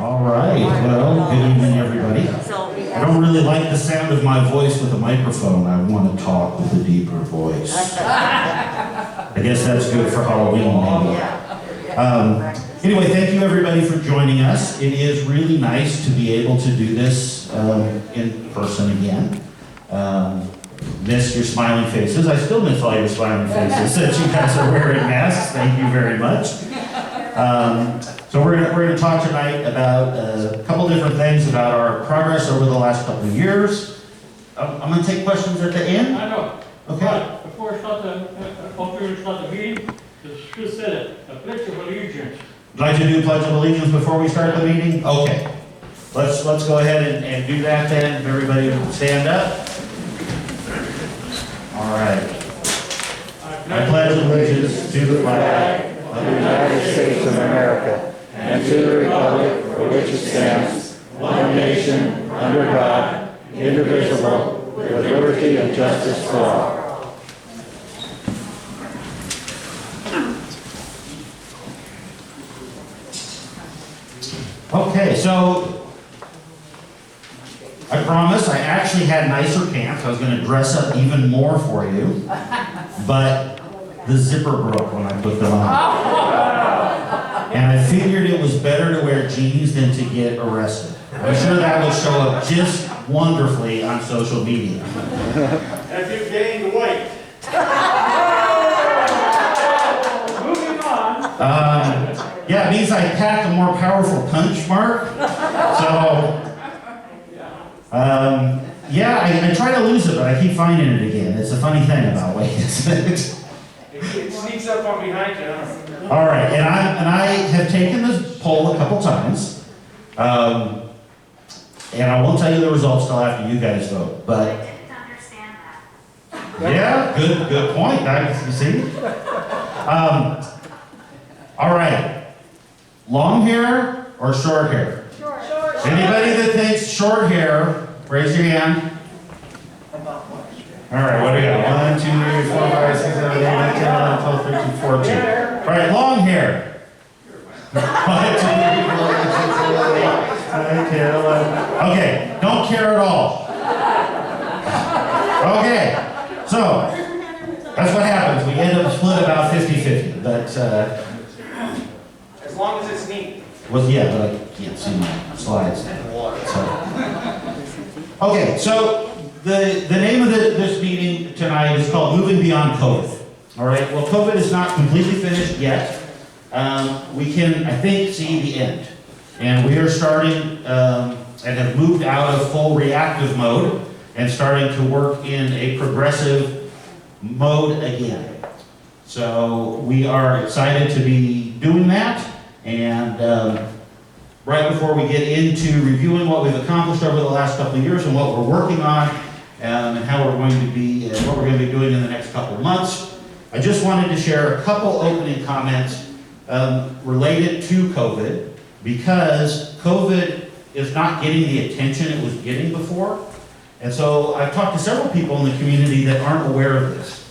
All right, well, good evening, everybody. I don't really like the sound of my voice with a microphone. I want to talk with a deeper voice. I guess that's good for Halloween, maybe. Anyway, thank you, everybody, for joining us. It is really nice to be able to do this in person again. Miss your smiling faces. I still miss all your smiling faces that you guys are wearing masks. Thank you very much. So we're going to talk tonight about a couple different things about our progress over the last couple of years. I'm going to take questions at the end. I know. Okay. But before we start the meeting, just said it, a pledge of allegiance. Would you like to do Pledge of Allegiance before we start the meeting? Okay. Let's go ahead and do that then. Everybody stand up. All right. I pledge allegiance to the flag of the United States of America and to the republic for which it stands, one nation, under God, indivisible, with liberty and justice for all. Okay, so I promise I actually had nicer pants. I was going to dress up even more for you, but the zipper broke when I put them on. And I figured it was better to wear jeans than to get arrested. I'm sure that will show up just wonderfully on social media. Have you gained weight? Moving on. Yeah, it means I packed a more powerful punch, Mark. So, yeah, I try to lose it, but I keep finding it again. It's a funny thing about weight, isn't it? It sneaks up on behind you, huh? All right, and I have taken this poll a couple times, and I won't tell you the results till after you guys vote. But I didn't understand that. yeah, good point. You see. All right, long hair or short hair? Short. Anybody that thinks short hair, raise your hand. All right, what do we got? 1, 2, 3, 4, 5, 6, 7, 8, 9, 10, 11, 12, 13, 14. All right, long hair. 1, 2, 3, 4, 5, 6, 7, 8, 9, 10, 11. Okay, don't care at all. Okay, so that's what happens. We end up split about 50-50. But As long as it's neat. well, yeah, but I can't see my slides. So. Okay, so the name of this meeting tonight is called Moving Beyond COVID. All right, well, COVID is not completely finished yet. We can, I think, see the end. And we are starting and have moved out of full reactive mode and starting to work in a progressive mode again. So we are excited to be doing that. And right before we get into reviewing what we've accomplished over the last couple of years and what we're working on, and how we're going to be, what we're going to be doing in the next couple of months, I just wanted to share a couple opening comments related to COVID, because COVID is not getting the attention it was getting before. And so I've talked to several people in the community that aren't aware of this.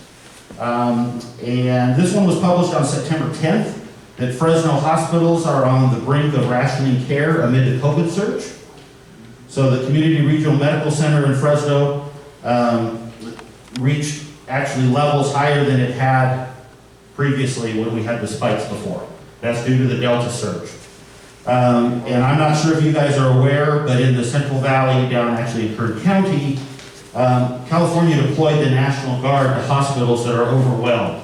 And this one was published on September 10th, that Fresno hospitals are on the brink of rationing care amid the COVID surge. So the Community Regional Medical Center in Fresno reached actually levels higher than it had previously when we had the spikes before. That's due to the Delta surge. And I'm not sure if you guys are aware, but in the Central Valley, down actually in Kern County, California deployed the National Guard to hospitals that are overwhelmed.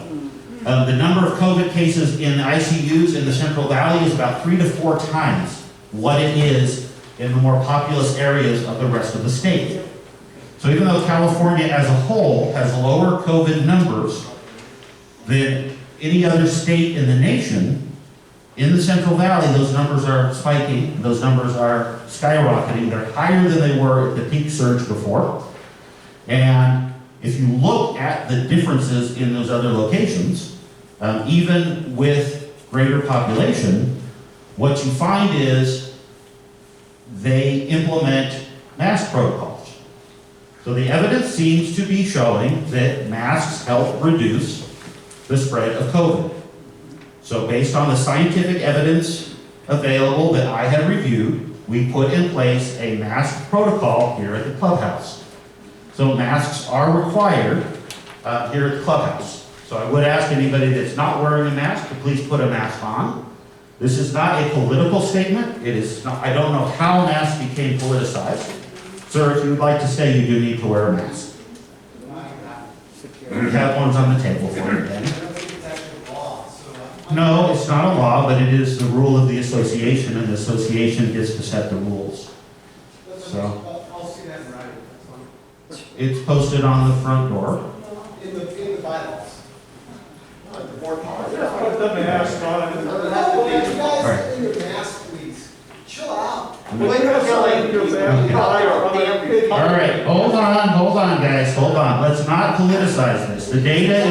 The number of COVID cases in the ICUs in the Central Valley is about 3 to 4 times what it is in the more populous areas of the rest of the state. So even though California as a whole has lower COVID numbers than any other state in the nation, in the Central Valley, those numbers are spiking, those numbers are skyrocketing. They're higher than they were at the peak surge before. And if you look at the differences in those other locations, even with greater population, what you find is they implement mask protocols. So the evidence seems to be showing that masks help reduce the spread of COVID. So based on the scientific evidence available that I had reviewed, we put in place a mask protocol here at the clubhouse. So masks are required here at the clubhouse. So I would ask anybody that's not wearing a mask to please put a mask on. This is not a political statement. It is not, I don't know how masks became politicized. Sir, if you would like to stay, you do need to wear a mask. We have ones on the table for you then. No, it's not a law, but it is the rule of the association, and the association gets to set the rules. So I'll see that in writing. it's posted on the front door. In the bylaws. Not the board policy. Put the mask on. You guys in your mask, please. Chill out. Wait a second. All right, hold on, guys, hold on. Let's not politicize this. The data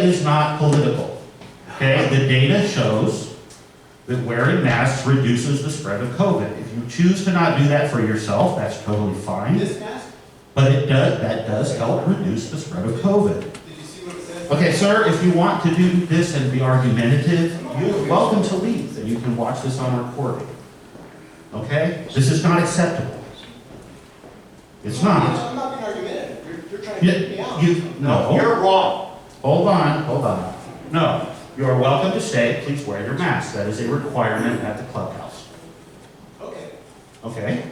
is not political. Okay, the data shows that wearing masks reduces the spread of COVID. If you choose to not do that for yourself, that's totally fine. This mask? But that does help reduce the spread of COVID. Did you see what it says? Okay, sir, if you want to do this and be argumentative, you're welcome to leave, and you can watch this on recording. Okay? This is not acceptable. It's not. I'm not being argumentative. You're trying to get me out. No. You're wrong. Hold on. No, you are welcome to stay. Please wear your mask. That is a requirement at the clubhouse. Okay. Okay?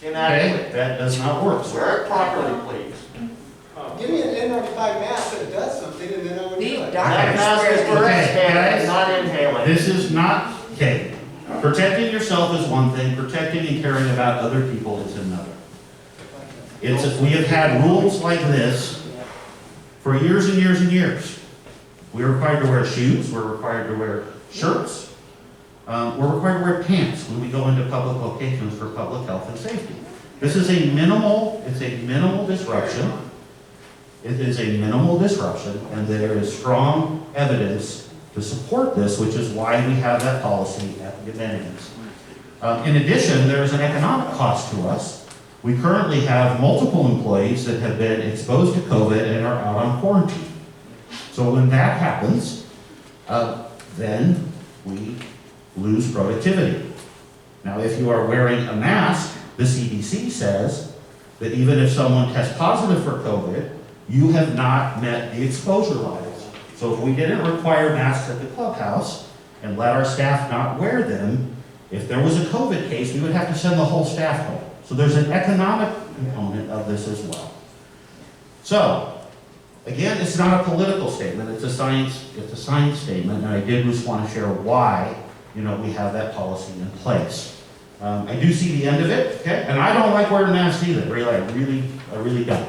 Inadequate. Okay, that does not work, sir. Wear it properly, please. Give me an N95 mask that does something, and then I would do it. That mask is for Okay, exhaling, guys. not inhaling. This is not, okay, protecting yourself is one thing, protecting and caring about other people is another. We have had rules like this for years and years and years. We're required to wear shoes, we're required to wear shirts, we're required to wear pants when we go into public locations for public health and safety. This is a minimal disruption. It is a minimal disruption, and there is strong evidence to support this, which is why we have that policy at the amenities. In addition, there is an economic cost to us. We currently have multiple employees that have been exposed to COVID and are out on quarantine. So when that happens, then we lose productivity. Now, if you are wearing a mask, the CDC says that even if someone tests positive for COVID, you have not met the exposure levels. So if we didn't require masks at the clubhouse and let our staff not wear them, if there was a COVID case, we would have to send the whole staff home. So there's an economic component of this as well. So, again, it's not a political statement, it's a science statement, and I did just want to share why, we have that policy in place. I do see the end of it, okay? And I don't like wearing masks either, really, I really don't.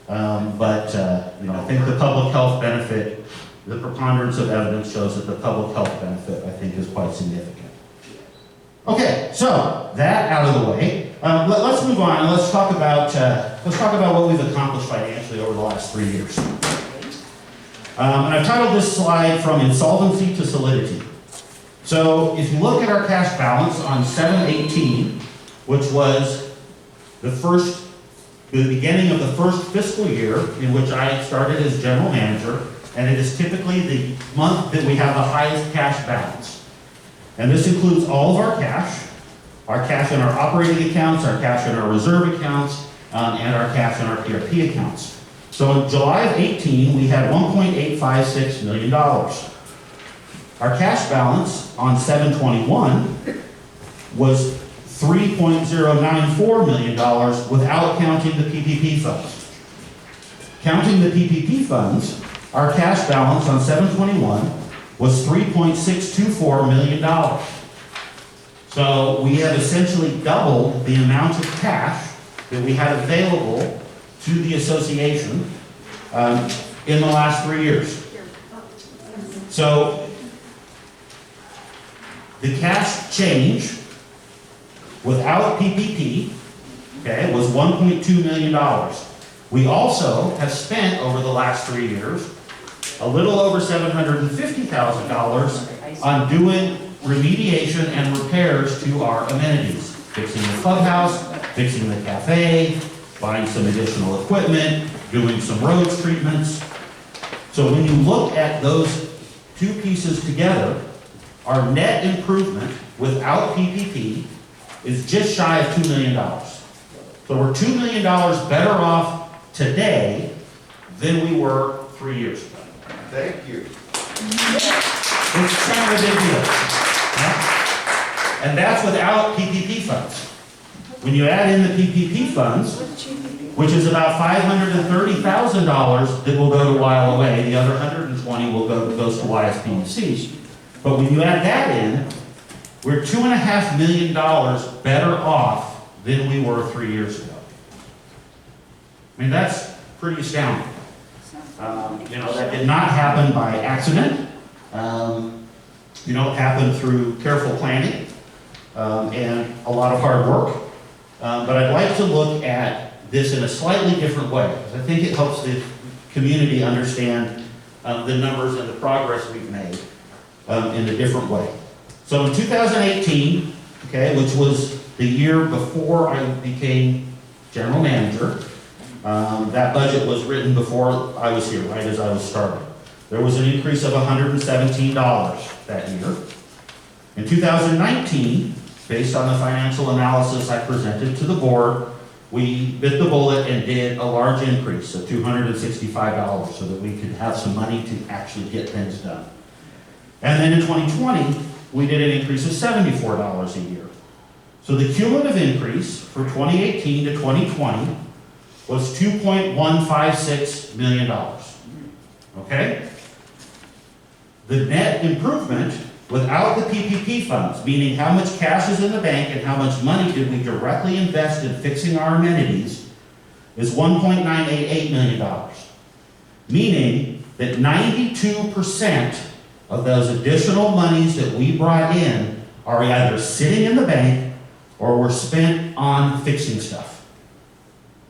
But I think the public health benefit, the preponderance of evidence shows that the public health benefit, I think, is quite significant. Okay, so that out of the way, let's move on and let's talk about what we've accomplished financially over the last 3 years. And I've titled this slide "From Insolvency to Solidity." So if you look at our cash balance on 7/18, which was the beginning of the first fiscal year in which I started as general manager, and it is typically the month that we have the highest cash balance. And this includes all of our cash in our operating accounts, our cash in our reserve accounts, and our cash in our PRP accounts. So in July of 18, we had $1.856 million. Our cash balance on 7/21 was $3.094 million without counting the PPP funds. Counting the PPP funds, our cash balance on 7/21 was $3.624 million. So we have essentially doubled the amount of cash that we had available to the association in the last 3 years. So the cash change without PPP, was $1.2 million. We also have spent over the last 3 years a little over $750,000 on doing remediation and repairs to our amenities, fixing the clubhouse, fixing the cafe, buying some additional equipment, doing some roads treatments. So when you look at those two pieces together, our net improvement without PPP is just shy of $2 million. So we're $2 million better off today than we were 3 years ago. Thank you. It's kind of a big deal. Yeah? And that's without PPP funds. When you add in the PPP funds, which is about $530,000 that will go to YLOA, the other 120 goes to YSPC. But when you add that in, we're $2.5 million better off than we were 3 years ago. I mean, that's pretty astounding. That did not happen by accident. It happened through careful planning and a lot of hard work. But I'd like to look at this in a slightly different way, because I think it helps the community understand the numbers and the progress we've made in a different way. So in 2018, which was the year before I became general manager, that budget was written before I was here, right as I was starting. There was an increase of $117 that year. In 2019, based on the financial analysis I presented to the board, we bit the bullet and did a large increase of $265 so that we could have some money to actually get things done. And then in 2020, we did an increase of $74 a year. So the cumulative increase for 2018 to 2020 was $2.156 million. Okay? The net improvement without the PPP funds, meaning how much cash is in the bank and how much money did we directly invest in fixing our amenities, is $1.988 million. Meaning that 92% of those additional monies that we brought in are either sitting in the bank or were spent on fixing stuff.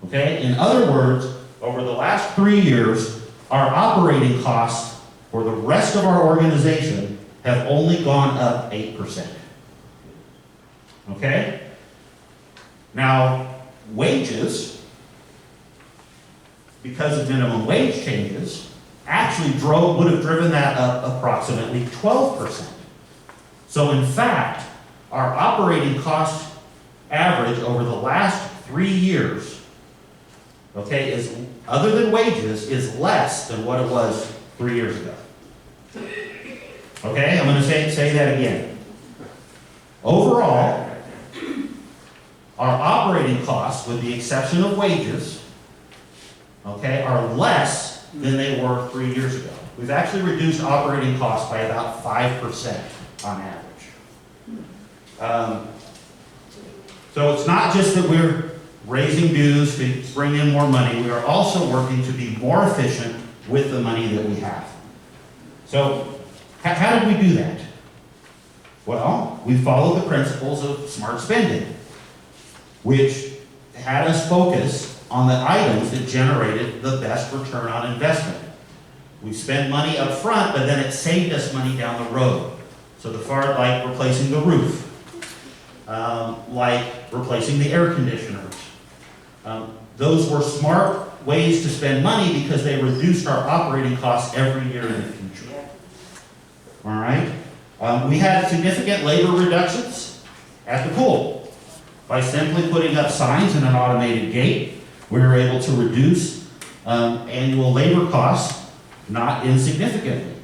Okay? In other words, over the last 3 years, our operating costs for the rest of our organization have only gone up 8%. Okay? Now, wages, because of minimum wage changes, actually would have driven that up approximately 12%. So in fact, our operating cost average over the last 3 years, is, other than wages, is less than what it was 3 years ago. Okay, I'm going to say that again. Overall, our operating costs, with the exception of wages, are less than they were 3 years ago. We've actually reduced operating costs by about 5% on average. So it's not just that we're raising dues to bring in more money, we are also working to be more efficient with the money that we have. So, how did we do that? Well, we followed the principles of smart spending, which had us focus on the items that generated the best return on investment. We spent money up front, but then it saved us money down the road. So like replacing the roof, like replacing the air conditioners. Those were smart ways to spend money because they reduced our operating costs every year in the future. All right? We had significant labor reductions at the pool. By simply putting up signs and an automated gate, we were able to reduce annual labor costs not insignificantly.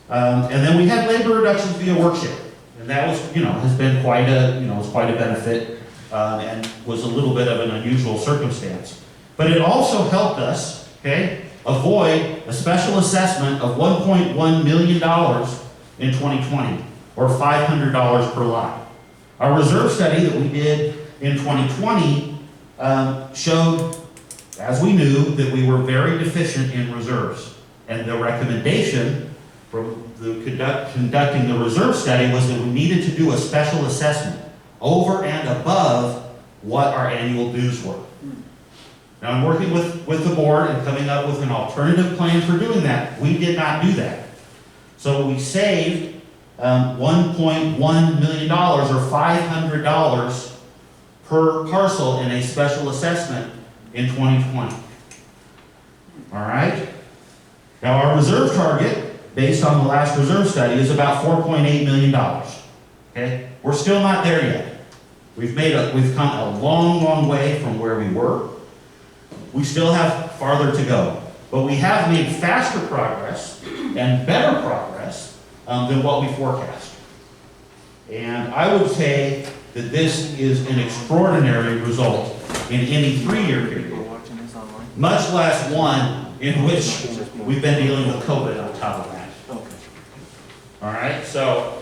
And then we had labor reductions via workshare. And that was, has been quite a benefit and was a little bit of an unusual circumstance. But it also helped us, avoid a special assessment of $1.1 million in 2020, or $500 per lot. Our reserve study that we did in 2020 showed, as we knew, that we were very deficient in reserves. And the recommendation from conducting the reserve study was that we needed to do a special assessment over and above what our annual dues were. Now, I'm working with the board and coming up with an alternative plan for doing that. We did not do that. So we saved $1.1 million, or $500 per parcel in a special assessment in 2020. All right? Now, our reserve target based on the last reserve study, is about $4.8 million. Okay? We're still not there yet. We've come a long, long way from where we were. We still have farther to go. But we have made faster progress and better progress than what we forecast. And I would say that this is an extraordinary result in any 3-year period, much less one in which we've been dealing with COVID on top of that. All right, so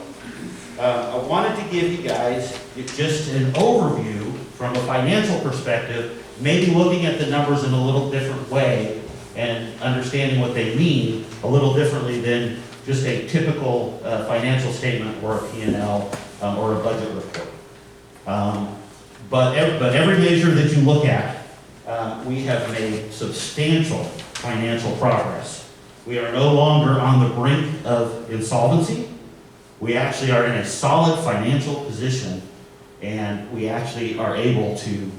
I wanted to give you guys just an overview from a financial perspective, maybe looking at the numbers in a little different way and understanding what they mean a little differently than just a typical financial statement or a P&L or a budget report. But every measure that you look at, we have made substantial financial progress. We are no longer on the brink of insolvency. We actually are in a solid financial position, and we actually are able to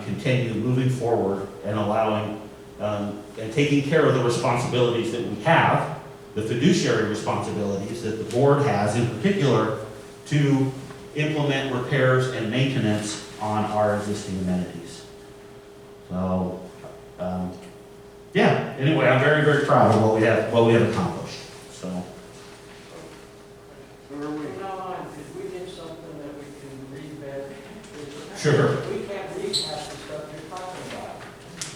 continue moving forward and allowing and taking care of the responsibilities that we have, the fiduciary responsibilities that the board has in particular to implement repairs and maintenance on our existing amenities. So, yeah, anyway, I'm very, very proud of what we have accomplished. So, Could we get something that we can read better? sure. We can't read half the stuff you're talking about.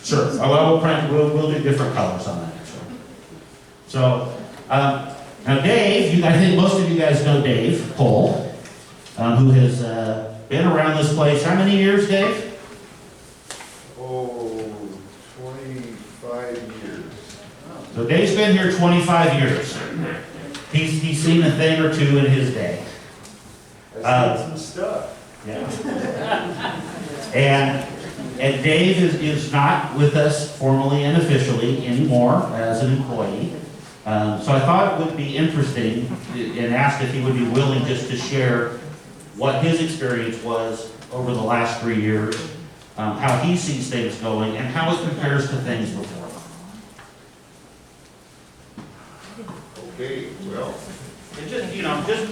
Sure. We'll do different colors on that. So, now Dave, I think most of you guys know Dave Cole, who has been around this place. How many years, Dave? Oh, 25 years. So Dave's been here 25 years. He's seen a thing or two in his day. I've seen some stuff. Yeah. And Dave is not with us formally and officially anymore as an employee. So I thought it would be interesting and asked if he would be willing just to share what his experience was over the last 3 years, how he sees things going, and how it compares to things before. Okay, well, And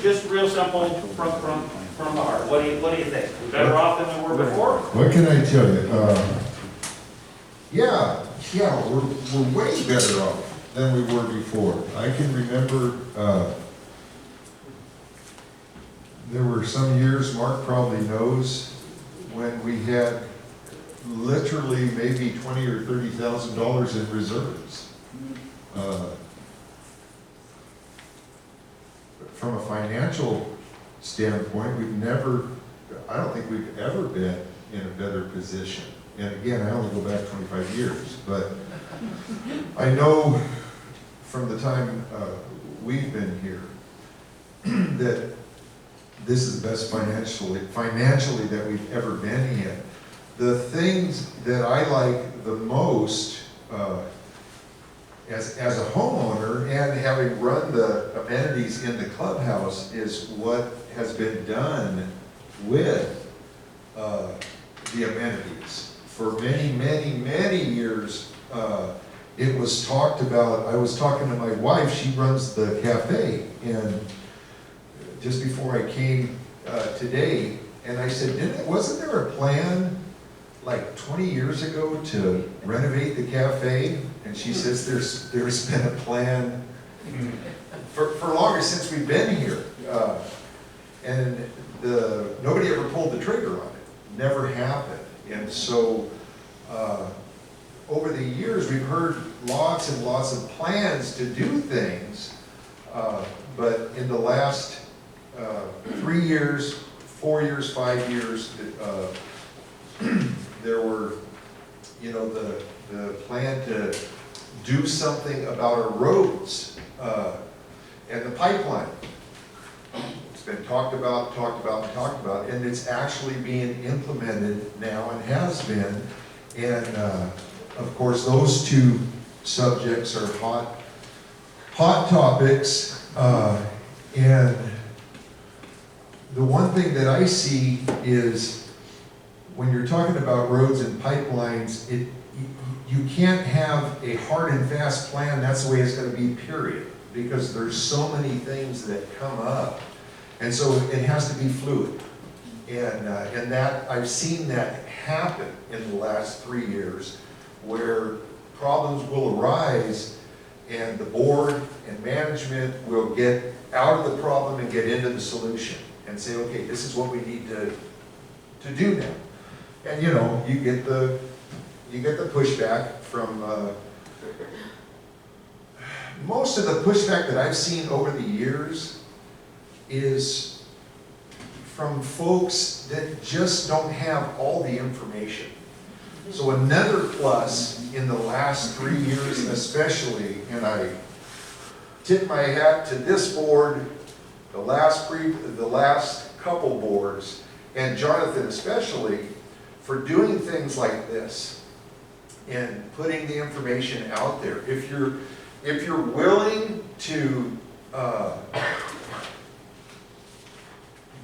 just real simple from the heart. What do you think? We're better off than we were before? what can I tell you? Yeah, we're way better off than we were before. I can remember, there were some years, Mark probably knows, when we had literally maybe $20,000 or $30,000 in reserves. From a financial standpoint, I don't think we've ever been in a better position. And again, I only go back 25 years, but I know from the time we've been here that this is the best financially that we've ever been in. The things that I like the most as a homeowner and having run the amenities in the clubhouse is what has been done with the amenities. For many, many, many years, it was talked about. I was talking to my wife, she runs the cafe, and just before I came today, and I said, wasn't there a plan like 20 years ago to renovate the cafe? And she says, there's been a plan for longer since we've been here. And nobody ever pulled the trigger on it. Never happened. And so over the years, we've heard lots and lots of plans to do things, but in the last 3 years, 4 years, 5 years, there were, the plan to do something about our roads and the pipeline. It's been talked about, and it's actually being implemented now and has been. And of course, those two subjects are hot topics. And the one thing that I see is when you're talking about roads and pipelines, you can't have a hard and fast plan, that's the way it's going to be, period. because there's so many things that come up. And so it has to be fluid. And that, I've seen that happen in the last 3 years, where problems will arise and the board and management will get out of the problem and get into the solution and say, okay, this is what we need to do now. And you know, you get the pushback from, most of the pushback that I've seen over the years is from folks that just don't have all the information. So another plus in the last 3 years especially, and I tip my hat to this board, the last couple boards, and Jonathan especially, for doing things like this and putting the information out there. If you're willing to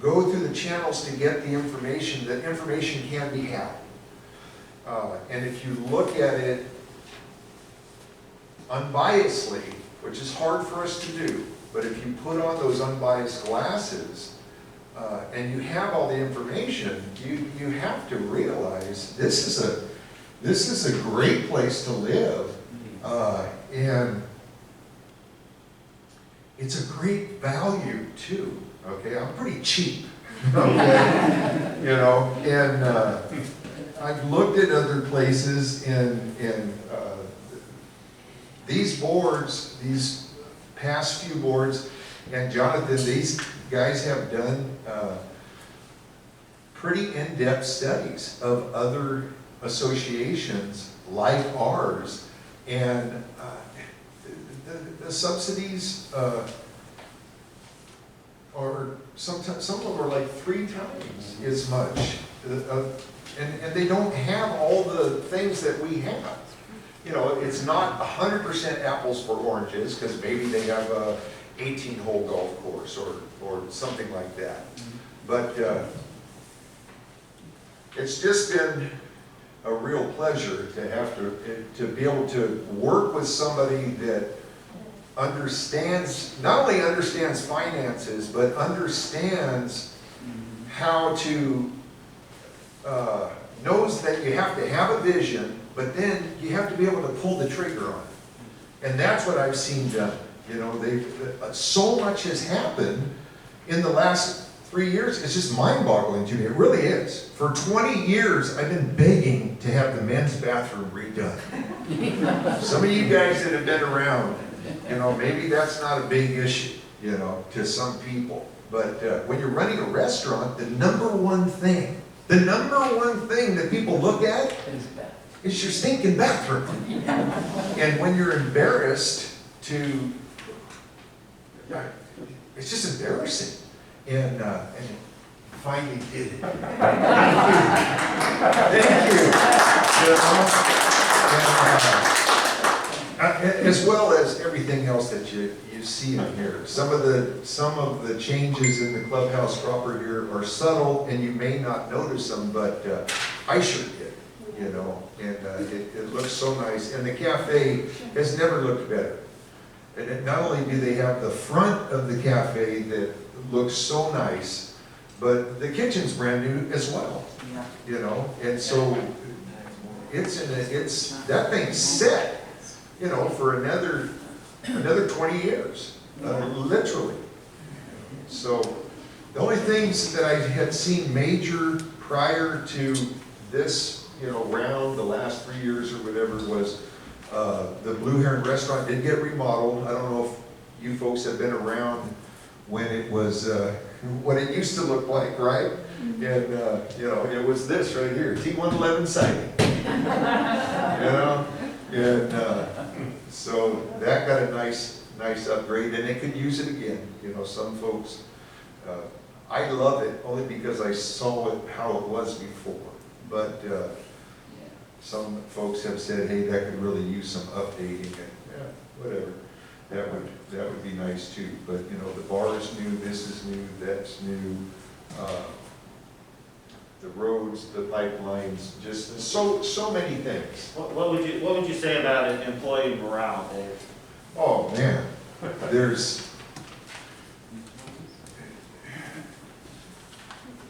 go through the channels to get the information, that information can be had. And if you look at it unbiasedly, which is hard for us to do, but if you put on those unbiased glasses and you have all the information, you have to realize this is a great place to live, and it's a great value too. Okay, I'm pretty cheap. Okay, you know, and I've looked at other places, and these boards, these past few boards, and Jonathan, these guys have done pretty in-depth studies of other associations like ours, and the subsidies are sometimes, some of them are like 3 times as much, and they don't have all the things that we have. You know, it's not 100% apples for oranges, because maybe they have a 18-hole golf course or something like that. But it's just been a real pleasure to have to be able to work with somebody that understands, not only understands finances, but understands how to, knows that you have to have a vision, but then you have to be able to pull the trigger on it. And that's what I've seen done. You know, so much has happened in the last 3 years. It's just mind-boggling to me. It really is. For 20 years, I've been begging to have the men's bathroom redone. Some of you guys that have been around, you know, maybe that's not a big issue, you know, to some people. But when you're running a restaurant, the number one thing that people look at is your stinking bathroom. And when you're embarrassed to, it's just embarrassing. And finally did it. Thank you. You know? As well as everything else that you see in here. Some of the changes in the clubhouse proper here are subtle, and you may not notice them, but I sure did. You know, and it looks so nice. And the cafe has never looked better. And not only do they have the front of the cafe that looks so nice, but the kitchen's brand new as well. You know, and so that thing's set. You know, for another 20 years, literally. So the only things that I had seen major prior to this, you know, round, the last 3 years or whatever, was the Blue Heron restaurant did get remodeled. I don't know if you folks have been around when it was what it used to look like, right? And you know, it was this right here, T111 siding. You know, and so that got a nice upgrade, and they could use it again. You know, some folks, I love it only because I saw it how it was before. But some folks have said, hey, that could really use some updating, and whatever. That would be nice too. But you know, the bar is new, this is new, that's new. The roads, the pipelines, just so many things. What would you say about employee morale, Dave? Oh man, there's,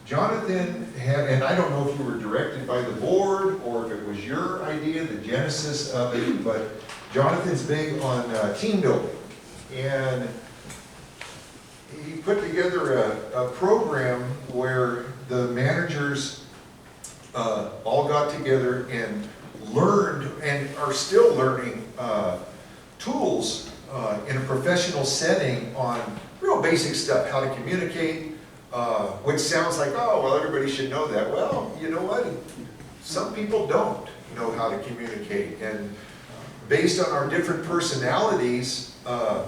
Jonathan had, and I don't know if you were directed by the board or if it was your idea, the genesis of it, but Jonathan's big on team building. And he put together a program where the managers all got together and learned and are still learning tools in a professional setting on real basic stuff, how to communicate, which sounds like, oh, well, everybody should know that. Well, you know what? Some people don't know how to communicate. And based on our different personalities, a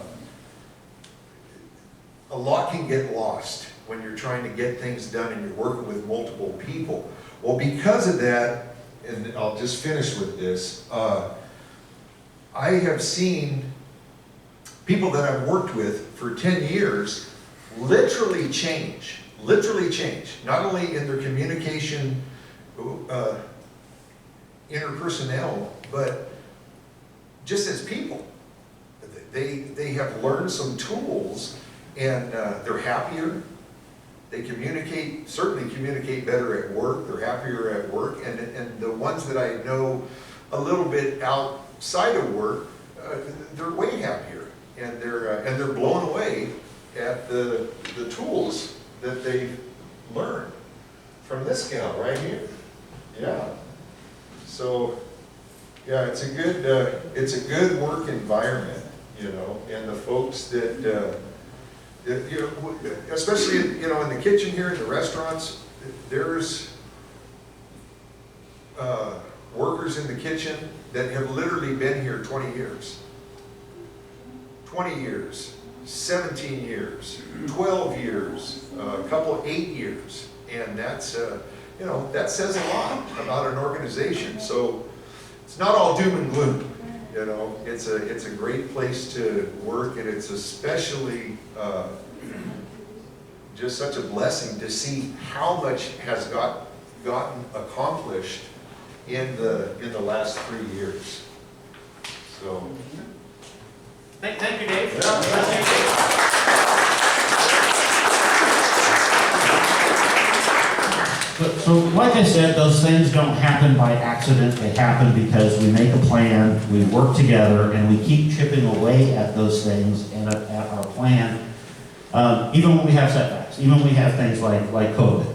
lot can get lost when you're trying to get things done and you're working with multiple people. Well, because of that, and I'll just finish with this, I have seen people that I've worked with for 10 years literally change, not only in their communication, interpersonal, but just as people. They have learned some tools and they're happier. They certainly communicate better at work, they're happier at work, and the ones that I know a little bit outside of work, they're way happier, and they're blown away at the tools that they've learned from this gal right here. Yeah. So, yeah, it's a good work environment, you know, and the folks that, you know, especially, you know, in the kitchen here, in the restaurants, there's workers in the kitchen that have literally been here 20 years. 20 years, 17 years, 12 years, a couple, 8 years. And that's, you know, that says a lot about an organization. So it's not all doom and gloom. You know, it's a great place to work, and it's especially just such a blessing to see how much has gotten accomplished in the last 3 years. So. Thank you, Dave. So, like I said, those things don't happen by accident. They happen because we make a plan, we work together, and we keep chipping away at those things and at our plan, even when we have setbacks, even when we have things like COVID.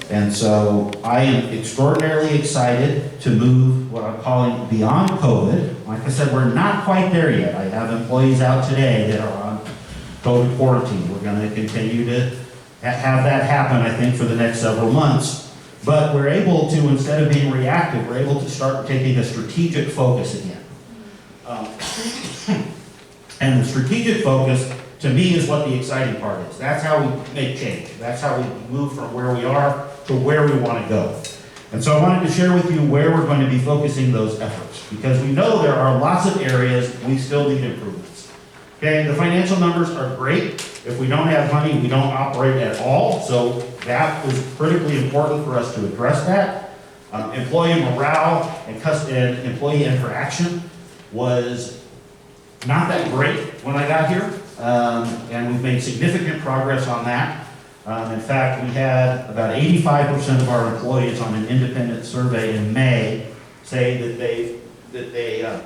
And so I am extraordinarily excited to move what I'm calling beyond COVID. Like I said, we're not quite there yet. I have employees out today that are on COVID quarantine. We're going to continue to have that happen, I think, for the next several months. But we're able to, instead of being reactive, we're able to start taking a strategic focus again. And the strategic focus, to me, is what the exciting part is. That's how we make change. That's how we move from where we are to where we want to go. And so I wanted to share with you where we're going to be focusing those efforts, because we know there are lots of areas we still need improvements. Okay, the financial numbers are great. If we don't have money, we don't operate at all. So that was critically important for us to address that. Employee morale and employee interaction was not that great when I got here. And we've made significant progress on that. In fact, we had about 85% of our employees on an independent survey in May say that they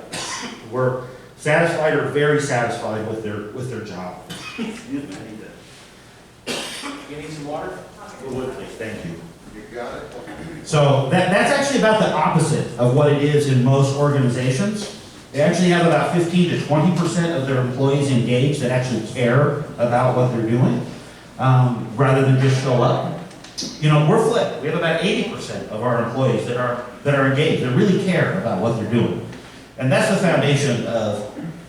were satisfied or very satisfied with their job. Excuse me, I need to. You need some water? Thank you. You got it. So that's actually about the opposite of what it is in most organizations. They actually have about 15 to 20% of their employees engaged that actually care about what they're doing, rather than just show up. You know, we're flipped. We have about 80% of our employees that are engaged, that really care about what they're doing. And that's the foundation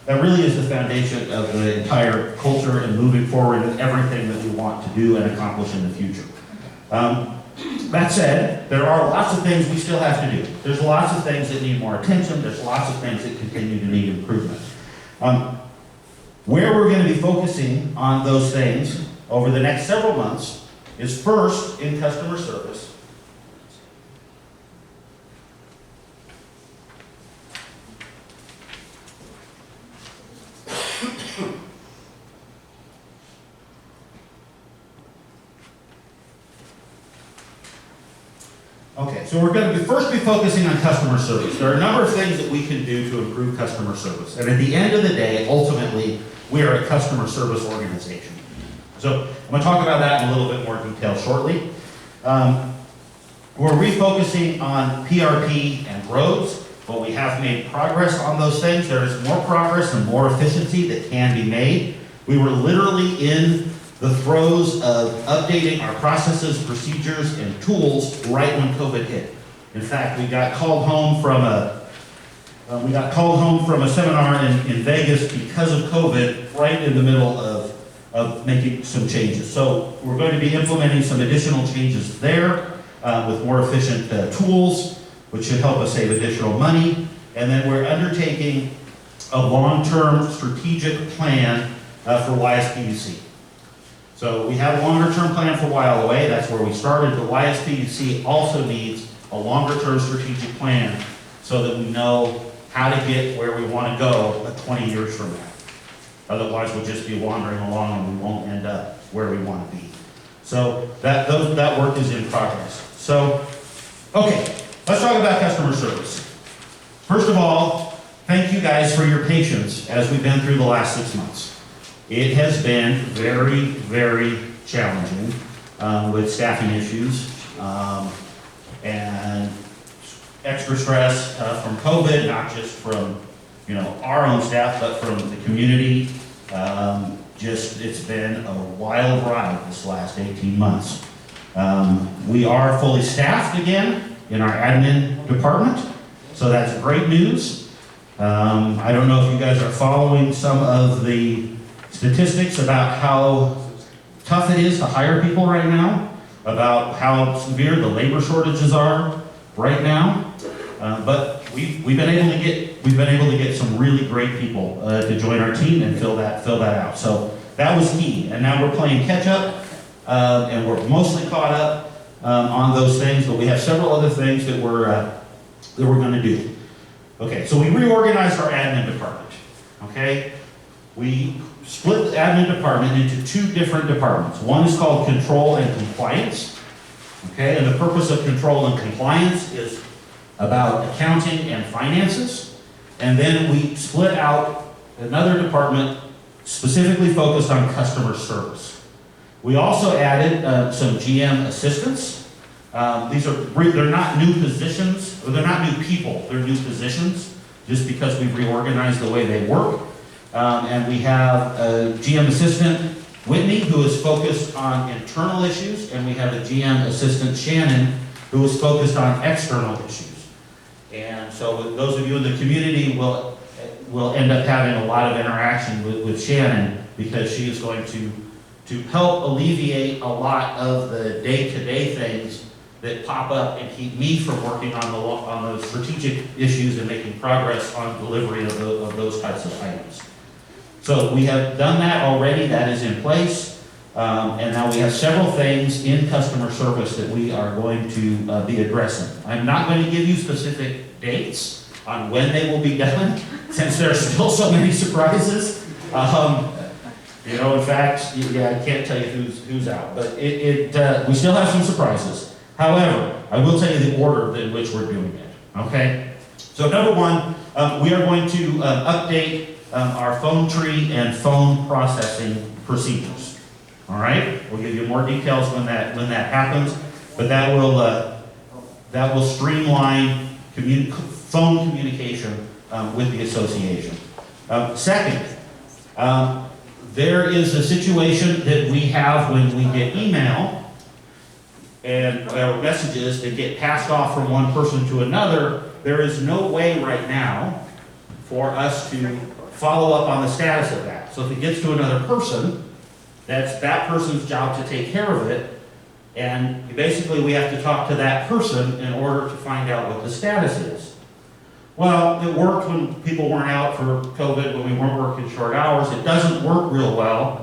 that really is the foundation of the entire culture and moving forward and everything that we want to do and accomplish in the future. That said, there are lots of things we still have to do. There's lots of things that need more attention. There's lots of things that continue to need improvement. Where we're going to be focusing on those things over the next several months is first in customer service. Okay, so we're going to first be focusing on customer service. There are a number of things that we can do to improve customer service. And at the end of the day, ultimately, we are a customer service organization. So I'm going to talk about that in a little bit more detail shortly. We're refocusing on PRP and roads, but we have made progress on those things. There is more progress and more efficiency that can be made. We were literally in the throes of updating our processes, procedures, and tools right when COVID hit. In fact, we got called home from a seminar in Vegas because of COVID, right in the middle of making some changes. So we're going to be implementing some additional changes there with more efficient tools, which should help us save additional money. And then we're undertaking a long-term strategic plan for YSPUC. So we have a longer-term plan for YLOA, that's where we started, but YSPUC also needs a longer-term strategic plan so that we know how to get where we want to go 20 years from now. Otherwise, we'll just be wandering along and we won't end up where we want to be. So that work is in progress. So, okay, let's talk about customer service. First of all, thank you guys for your patience as we've been through the last 6 months. It has been very, very challenging with staffing issues and extra stress from COVID, not just from our own staff, but from the community. It's been a wild ride this last 18 months. We are fully staffed again in our admin department, so that's great news. I don't know if you guys are following some of the statistics about how tough it is to hire people right now, about how severe the labor shortages are right now. But we've been able to get some really great people to join our team and fill that out. So that was key. And now we're playing catch up, and we're mostly caught up on those things. But we have several other things that we're going to do. Okay, so we reorganized our admin department. Okay, we split the admin department into 2 different departments. One is called Control and Compliance. Okay, and the purpose of Control and Compliance is about accounting and finances. And then we split out another department specifically focused on customer service. We also added some GM assistants. They're not new positions, or they're not new people, they're new positions, just because we've reorganized the way they work. And we have a GM assistant, Whitney, who is focused on internal issues, and we have a GM assistant, Shannon, who is focused on external issues. And so those of you in the community will end up having a lot of interaction with Shannon, because she is going to help alleviate a lot of the day-to-day things that pop up and keep me from working on those strategic issues and making progress on delivery of those types of items. So we have done that already, that is in place, and now we have several things in customer service that we are going to be addressing. I'm not going to give you specific dates on when they will be done, since there are still so many surprises. In fact, I can't tell you who's out, but we still have some surprises. However, I will tell you the order in which we're doing it, okay? So number 1, we are going to update our phone tree and phone processing procedures. All right, we'll give you more details when that happens, but that will streamline phone communication with the association. Second, there is a situation that we have when we get email and messages that get passed off from one person to another. There is no way right now for us to follow up on the status of that. So if it gets to another person, that's that person's job to take care of it, and basically we have to talk to that person in order to find out what the status is. Well, it worked when people weren't out for COVID, when we weren't working short hours. It doesn't work real well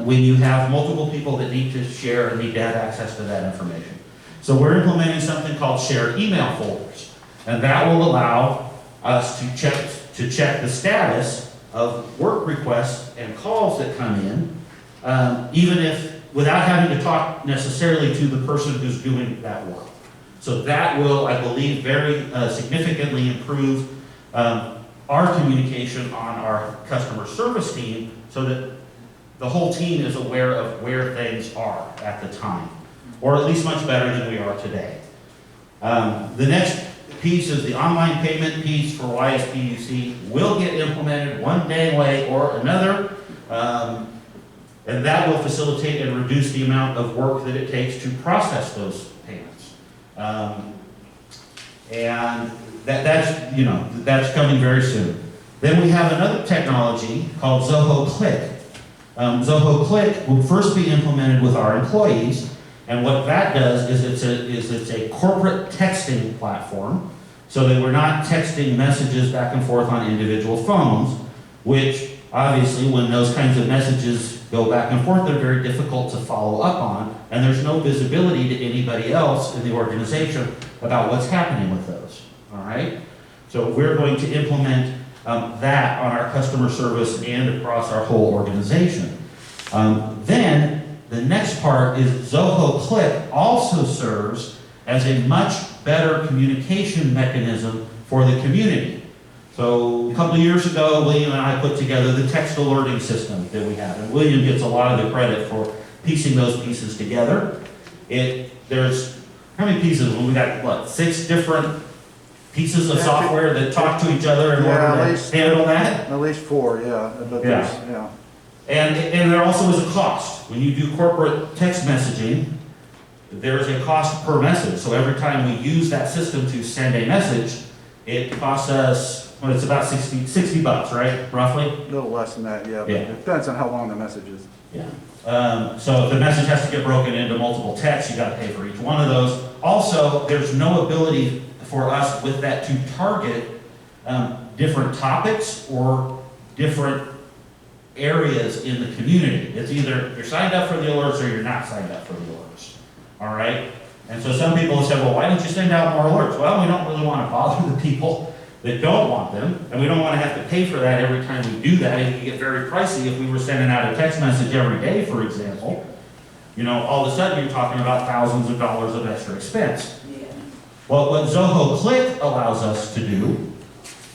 when you have multiple people that need to share and need to have access to that information. So we're implementing something called shared email folders, and that will allow us to check the status of work requests and calls that come in, even if without having to talk necessarily to the person who's doing that work. So that will, I believe, very significantly improve our communication on our customer service team so that the whole team is aware of where things are at the time, or at least much better than we are today. The next piece is the online payment piece for YSPUC will get implemented one day way or another, and that will facilitate and reduce the amount of work that it takes to process those payments. And that's coming very soon. Then we have another technology called Zoho Click. Zoho Click will first be implemented with our employees, and what that does is it's a corporate texting platform, so that we're not texting messages back and forth on individual phones, which obviously when those kinds of messages go back and forth, they're very difficult to follow up on, and there's no visibility to anybody else in the organization about what's happening with those, all right? So we're going to implement that on our customer service and across our whole organization. Then the next part is Zoho Click also serves as a much better communication mechanism for the community. So a couple of years ago, William and I put together the text alerting system that we have, and William gets a lot of the credit for piecing those pieces together. There's, how many pieces? Well, we got, what, 6 different pieces of software that talk to each other in order to handle that? At least 4, yeah. But Yeah. And there also is a cost. When you do corporate text messaging, there's a cost per message. So every time we use that system to send a message, it costs us, well, it's about 60 bucks, right, roughly? A little less than that, yeah. But Yeah. it depends on how long the message is. Yeah. So if the message has to get broken into multiple texts, you gotta pay for each one of those. Also, there's no ability for us with that to target different topics or different areas in the community. It's either you're signed up for the alerts or you're not signed up for the alerts, all right? And so some people have said, well, why don't you send out more alerts? Well, we don't really want to bother the people that don't want them, and we don't want to have to pay for that every time we do that. It can get very pricey if we were sending out a text message every day, for example. You know, all of a sudden you're talking about thousands of dollars of extra expense. Well, what Zoho Click allows us to do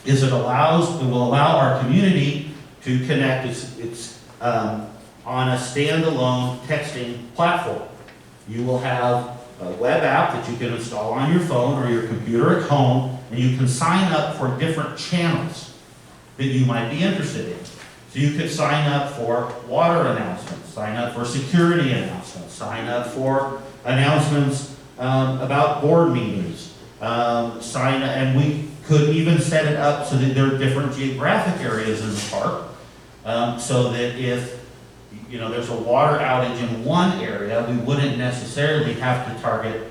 is it will allow our community to connect. It's on a standalone texting platform. You will have a web app that you can install on your phone or your computer at home, and you can sign up for different channels that you might be interested in. So you could sign up for water announcements, sign up for security announcements, sign up for announcements about board meetings, and we could even set it up so that there are different geographic areas in the park, so that if there's a water outage in one area, we wouldn't necessarily have to target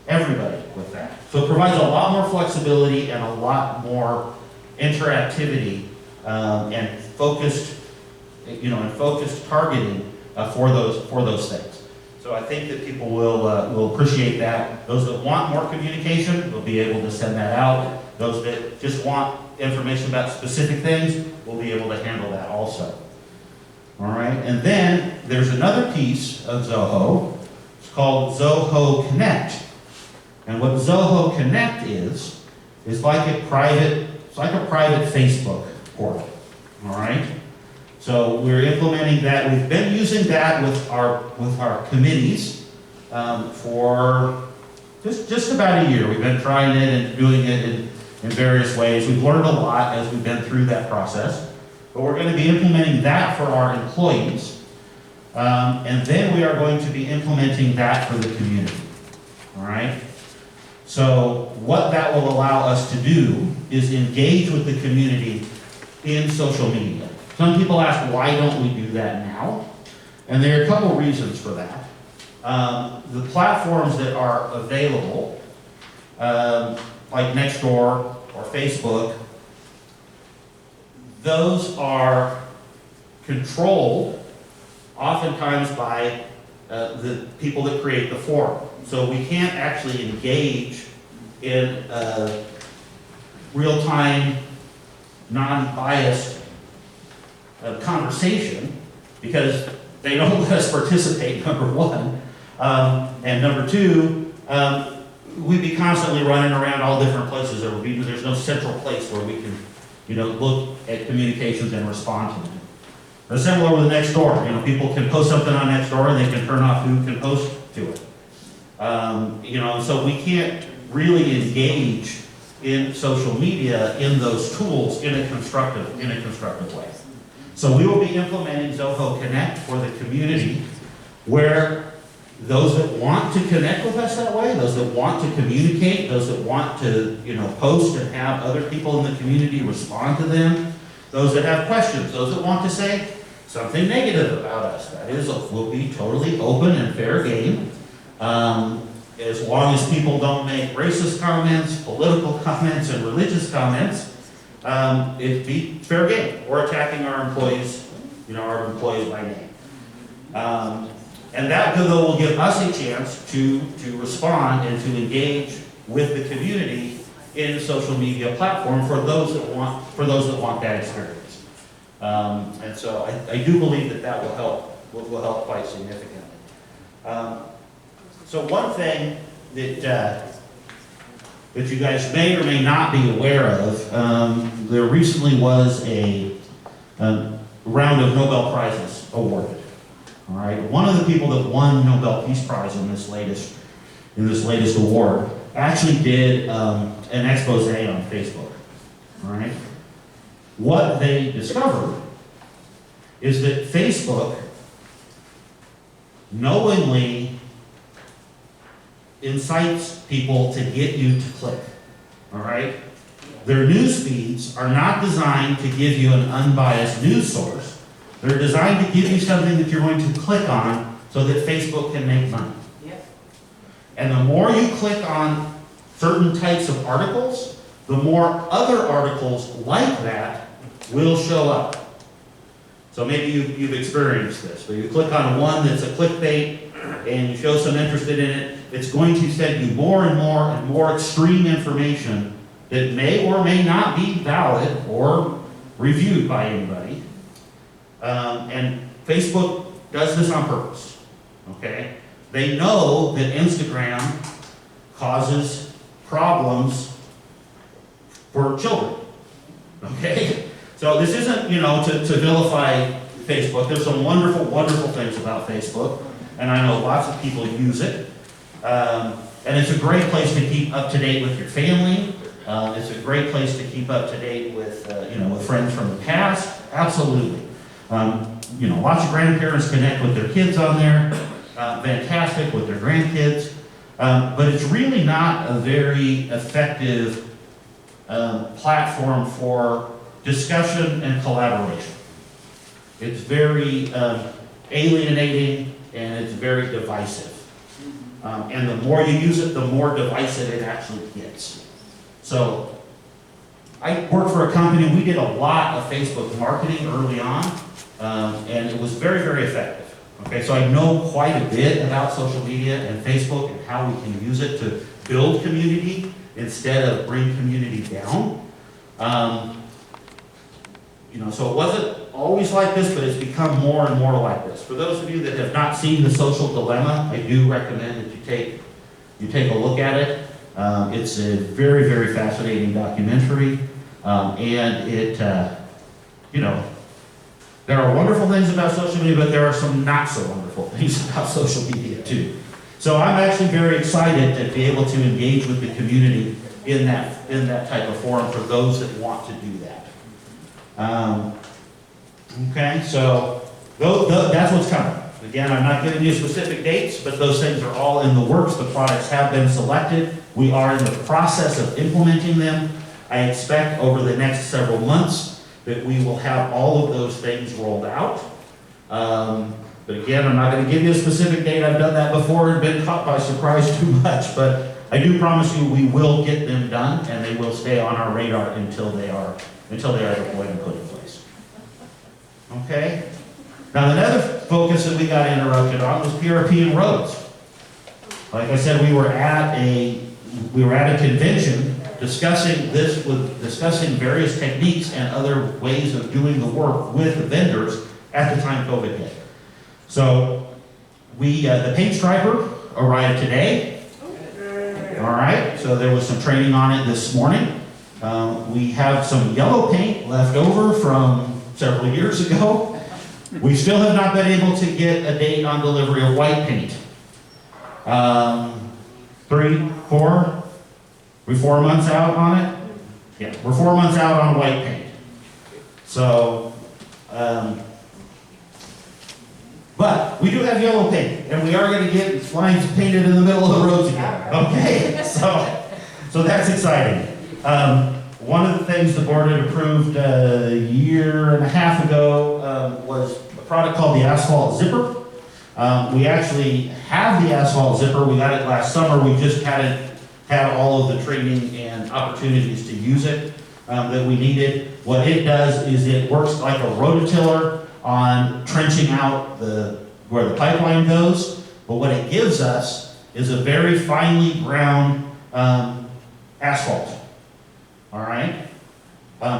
everybody with that. So it provides a lot more flexibility and a lot more interactivity and focused targeting for those things. So I think that people will appreciate that. Those that want more communication will be able to send that out. Those that just want information about specific things will be able to handle that also. All right, and then there's another piece of Zoho. It's called Zoho Connect. And what Zoho Connect is like a private Facebook portal. All right. So we're implementing that. We've been using that with our committees for just about a year. We've been trying it and doing it in various ways. We've learned a lot as we've been through that process. But we're going to be implementing that for our employees. And then we are going to be implementing that for the community. All right? So what that will allow us to do is engage with the community in social media. Some people ask, why don't we do that now? And there are a couple reasons for that. The platforms that are available, like Nextdoor or Facebook, those are controlled oftentimes by the people that create the forum. So we can't actually engage in a real-time, non-biased conversation because they don't let us participate, number one. And number two, we'd be constantly running around all different places. There's no central place where we can, look at communications and respond to them. It's similar with Nextdoor. People can post something on Nextdoor and they can turn off who can post to it. So we can't really engage in social media in those tools in a constructive way. So we will be implementing Zoho Connect for the community, where those that want to connect with us that way, those that want to communicate, those that want to, post and have other people in the community respond to them, those that have questions, those that want to say something negative about us, that is, will be totally open and fair game. As long as people don't make racist comments, political comments, and religious comments, it'd be fair game. We're attacking our employees, by name. And that though will give us a chance to respond and to engage with the community in the social media platform for those that want that experience. And so I do believe that will help quite significantly. So one thing that you guys may or may not be aware of, there recently was a round of Nobel Prizes awarded. All right, one of the people that won Nobel Peace Prize in this latest award actually did an expose on Facebook. All right, what they discovered is that Facebook knowingly incites people to get you to click. All right, their news feeds are not designed to give you an unbiased news source. They're designed to give you something that you're going to click on so that Facebook can make money. Yep. And the more you click on certain types of articles, the more other articles like that will show up. So maybe you've experienced this, but you click on one that's a clickbait and you show some interest in it, it's going to send you more and more and more extreme information that may or may not be valid or reviewed by anybody. And Facebook does this on purpose, okay? They know that Instagram causes problems for children, okay? So this isn't, to vilify Facebook. There's some wonderful, wonderful things about Facebook, and I know lots of people use it. And it's a great place to keep up to date with your family. It's a great place to keep up to date with, with friends from the past. Absolutely. Lots of grandparents connect with their kids on there. Fantastic with their grandkids. But it's really not a very effective platform for discussion and collaboration. It's very alienating and it's very divisive. And the more you use it, the more divisive it actually gets. So I worked for a company, we did a lot of Facebook marketing early on, and it was very, very effective. Okay, so I know quite a bit about social media and Facebook and how we can use it to build community instead of bring community down. So it wasn't always like this, but it's become more and more like this. For those of you that have not seen The Social Dilemma, I do recommend that you take a look at it. It's a very, very fascinating documentary, and it, there are wonderful things about social media, but there are some not so wonderful things about social media too. So I'm actually very excited to be able to engage with the community in that type of forum for those that want to do that. Okay, so that's what's coming. Again, I'm not giving you specific dates, but those things are all in the works. The products have been selected. We are in the process of implementing them. I expect over the next several months that we will have all of those things rolled out. But again, I'm not going to give you a specific date. I've done that before and been caught by surprise too much. But I do promise you we will get them done, and they will stay on our radar until they are deployed and put in place. Okay? Now, another focus that we got interrupted on was PRP and roads. Like I said, we were at a convention discussing various techniques and other ways of doing the work with the vendors at the time COVID hit. So the paint striper arrived today. All right, so there was some training on it this morning. We have some yellow paint left over from several years ago. We still have not been able to get a date on delivery of white paint. 4 months out on it? Yeah, we're 4 months out on white paint. So, but we do have yellow paint, and we are going to get lines painted in the middle of the roads again. Okay, so that's exciting. One of the things the board had approved a year and a half ago was a product called the asphalt zipper. We actually have the asphalt zipper. We got it last summer. We just hadn't had all of the training and opportunities to use it that we needed. What it does is it works like a rototiller on trenching out where the pipeline goes. But what it gives us is a very finely ground asphalt. All right?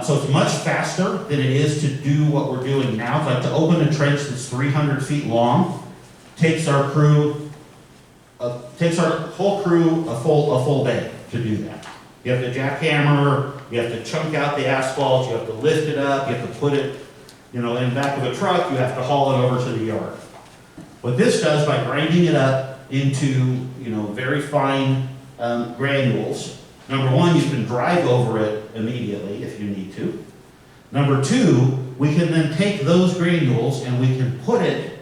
So it's much faster than it is to do what we're doing now. It's like to open a trench that's 300 feet long, takes our whole crew a full day to do that. You have to jackhammer, you have to chunk out the asphalt, you have to lift it up, you have to put it, in the back of a truck, you have to haul it over to the yard. What this does by grinding it up into, very fine granules, number one, you can drive over it immediately if you need to. Number two, we can then take those granules and we can put it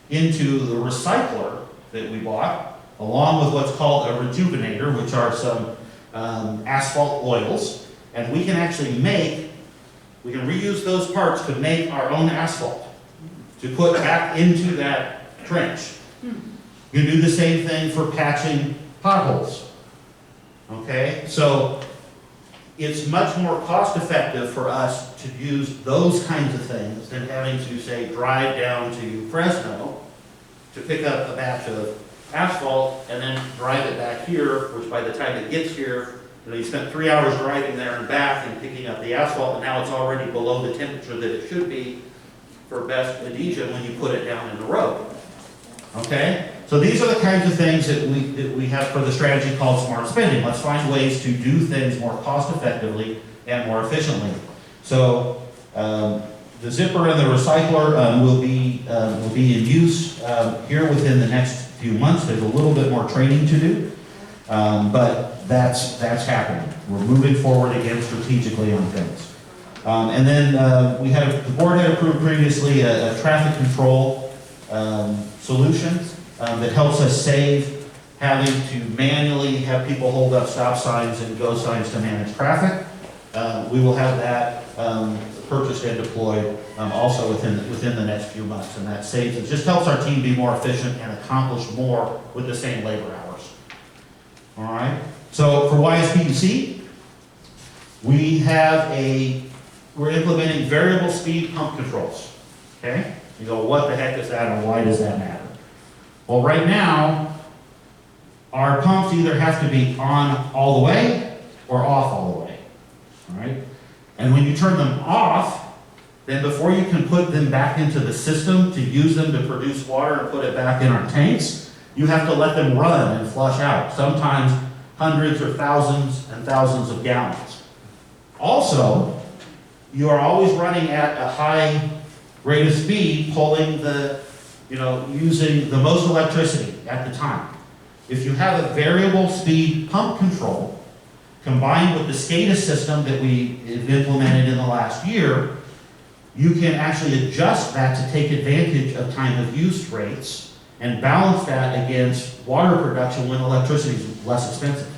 into the recycler that we bought, along with what's called a rejuvenator, which are some asphalt oils. And we can actually reuse those parts to make our own asphalt, to put back into that trench. You do the same thing for patching potholes. Okay, so it's much more cost effective for us to use those kinds of things than having to, say, drive down to Fresno to pick up a batch of asphalt and then drive it back here, which by the time it gets here, you spent 3 hours driving there and back and picking up the asphalt, and now it's already below the temperature that it should be for best adhesion when you put it down in the road. Okay? So these are the kinds of things that we have for the strategy called smart spending. Let's find ways to do things more cost effectively and more efficiently. So the zipper and the recycler will be in use here within the next few months. There's a little bit more training to do, but that's happening. We're moving forward again strategically on things. And then the board had approved previously a traffic control solution that helps us save having to manually have people hold up stop signs and go signs to manage traffic. We will have that purchased and deployed also within the next few months, and that saves, it just helps our team be more efficient and accomplish more with the same labor hours. All right. So for YSPUC, we're implementing variable speed pump controls. Okay. You go, what the heck is that, and why does that matter? Well, right now, our pumps either have to be on all the way or off all the way. All right? And when you turn them off, then before you can put them back into the system to use them to produce water and put it back in our tanks, you have to let them run and flush out, sometimes hundreds or thousands and thousands of gallons. Also, you are always running at a high rate of speed, pulling using the most electricity at the time. If you have a variable speed pump control, combined with the SCADA system that we have implemented in the last year, you can actually adjust that to take advantage of time of use rates and balance that against water production when electricity is less expensive.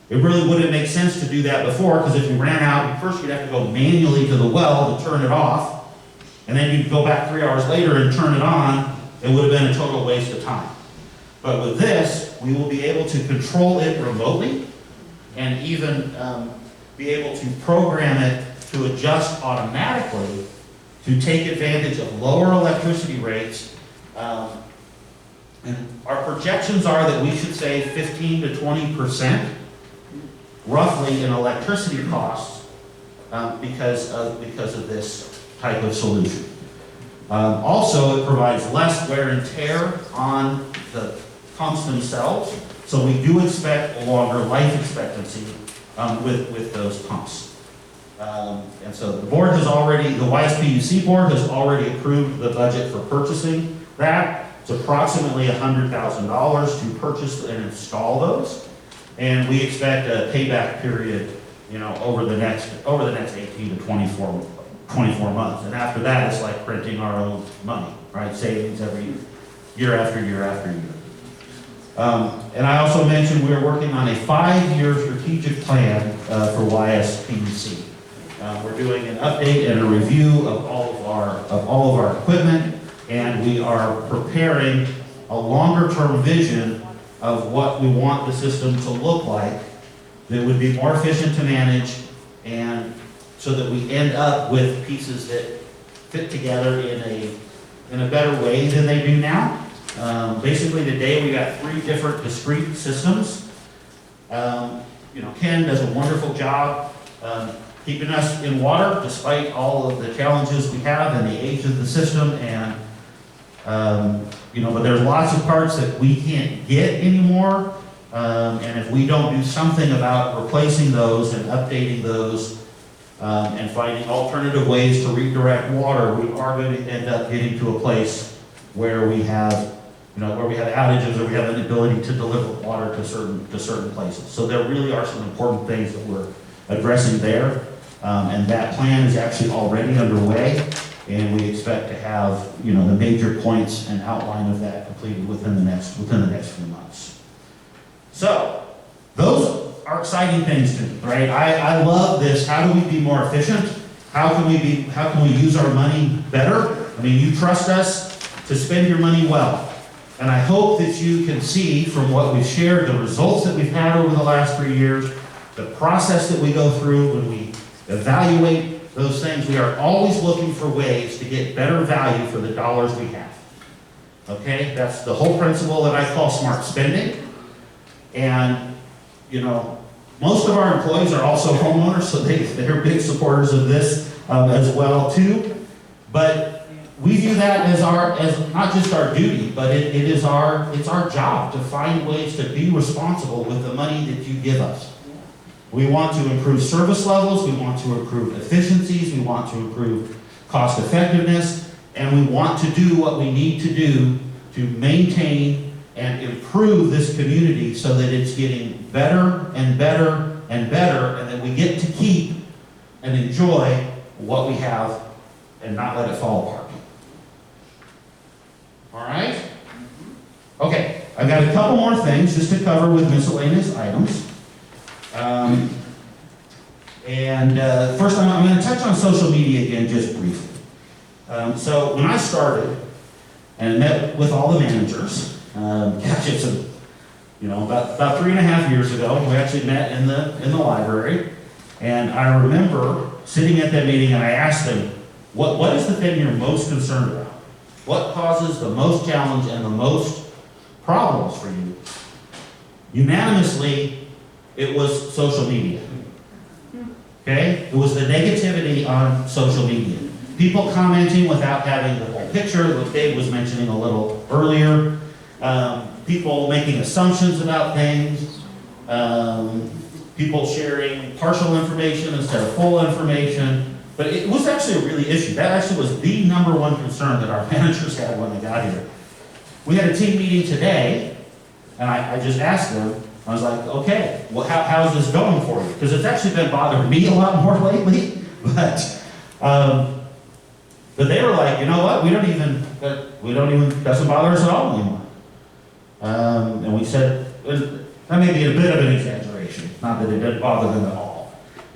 It really wouldn't make sense to do that before, because if you ran out, first you'd have to go manually to the well to turn it off, and then you'd go back 3 hours later and turn it on. It would have been a total waste of time. But with this, we will be able to control it remotely and even be able to program it to adjust automatically to take advantage of lower electricity rates. And our projections are that we should save 15 to 20% roughly in electricity costs because of this type of solution. Also, it provides less wear and tear on the pumps themselves, so we do expect a longer life expectancy with those pumps. And so the board has already, the YSPUC board has already approved the budget for purchasing that. It's approximately $100,000 to purchase and install those. And we expect a payback period, over the next 18 to 24 months. And after that, it's like printing our own money, right? Savings every year after year after year. And I also mentioned we are working on a 5-year strategic plan for YSPUC. We're doing an update and a review of all of our equipment, and we are preparing a longer-term vision of what we want the system to look like that would be more efficient to manage, and so that we end up with pieces that fit together in a better way than they do now. Basically today we got 3 different discrete systems. Ken does a wonderful job keeping us in water despite all of the challenges we have and the age of the system, and but there's lots of parts that we can't get anymore, and if we don't do something about replacing those and updating those and finding alternative ways to redirect water, we are going to end up getting to a place where we have outages, or we have an ability to deliver water to certain places. So there really are some important things that we're addressing there, and that plan is actually already underway, and we expect to have the major points and outline of that completed within the next few months. So those are exciting things to me, right? I love this. How do we be more efficient? How can we use our money better? I mean, you trust us to spend your money well. And I hope that you can see from what we've shared, the results that we've had over the last 3 years, the process that we go through when we evaluate those things. We are always looking for ways to get better value for the dollars we have. Okay? That's the whole principle that I call smart spending. And, most of our employees are also homeowners, so they're big supporters of this as well too. But we view that as not just our duty, but it's our job to find ways to be responsible with the money that you give us. We want to improve service levels, we want to improve efficiencies, we want to improve cost effectiveness, and we want to do what we need to do to maintain and improve this community so that it's getting better and better and better, and that we get to keep and enjoy what we have and not let it fall apart. All right? Okay, I've got a couple more things just to cover with miscellaneous items. First, I'm going to touch on social media again just briefly. So when I started and met with all the managers, it's about 3.5 years ago, we actually met in the library, and I remember sitting at that meeting and I asked them, what is the thing you're most concerned about? What causes the most challenge and the most problems for you? Unanimously, it was social media. Okay? It was the negativity on social media. People commenting without having the whole picture, what Dave was mentioning a little earlier. People making assumptions about things. People sharing partial information instead of full information. But it was actually a really issue. That actually was the number one concern that our managers had when they got here. We had a team meeting today, and I just asked them, I was like, okay, well, how's this going for you? Because it's actually been bothering me a lot more lately. But they were like, you know what? We don't even, doesn't bother us at all anymore. And we said, that may be a bit of an exaggeration. Not that it didn't bother them at all.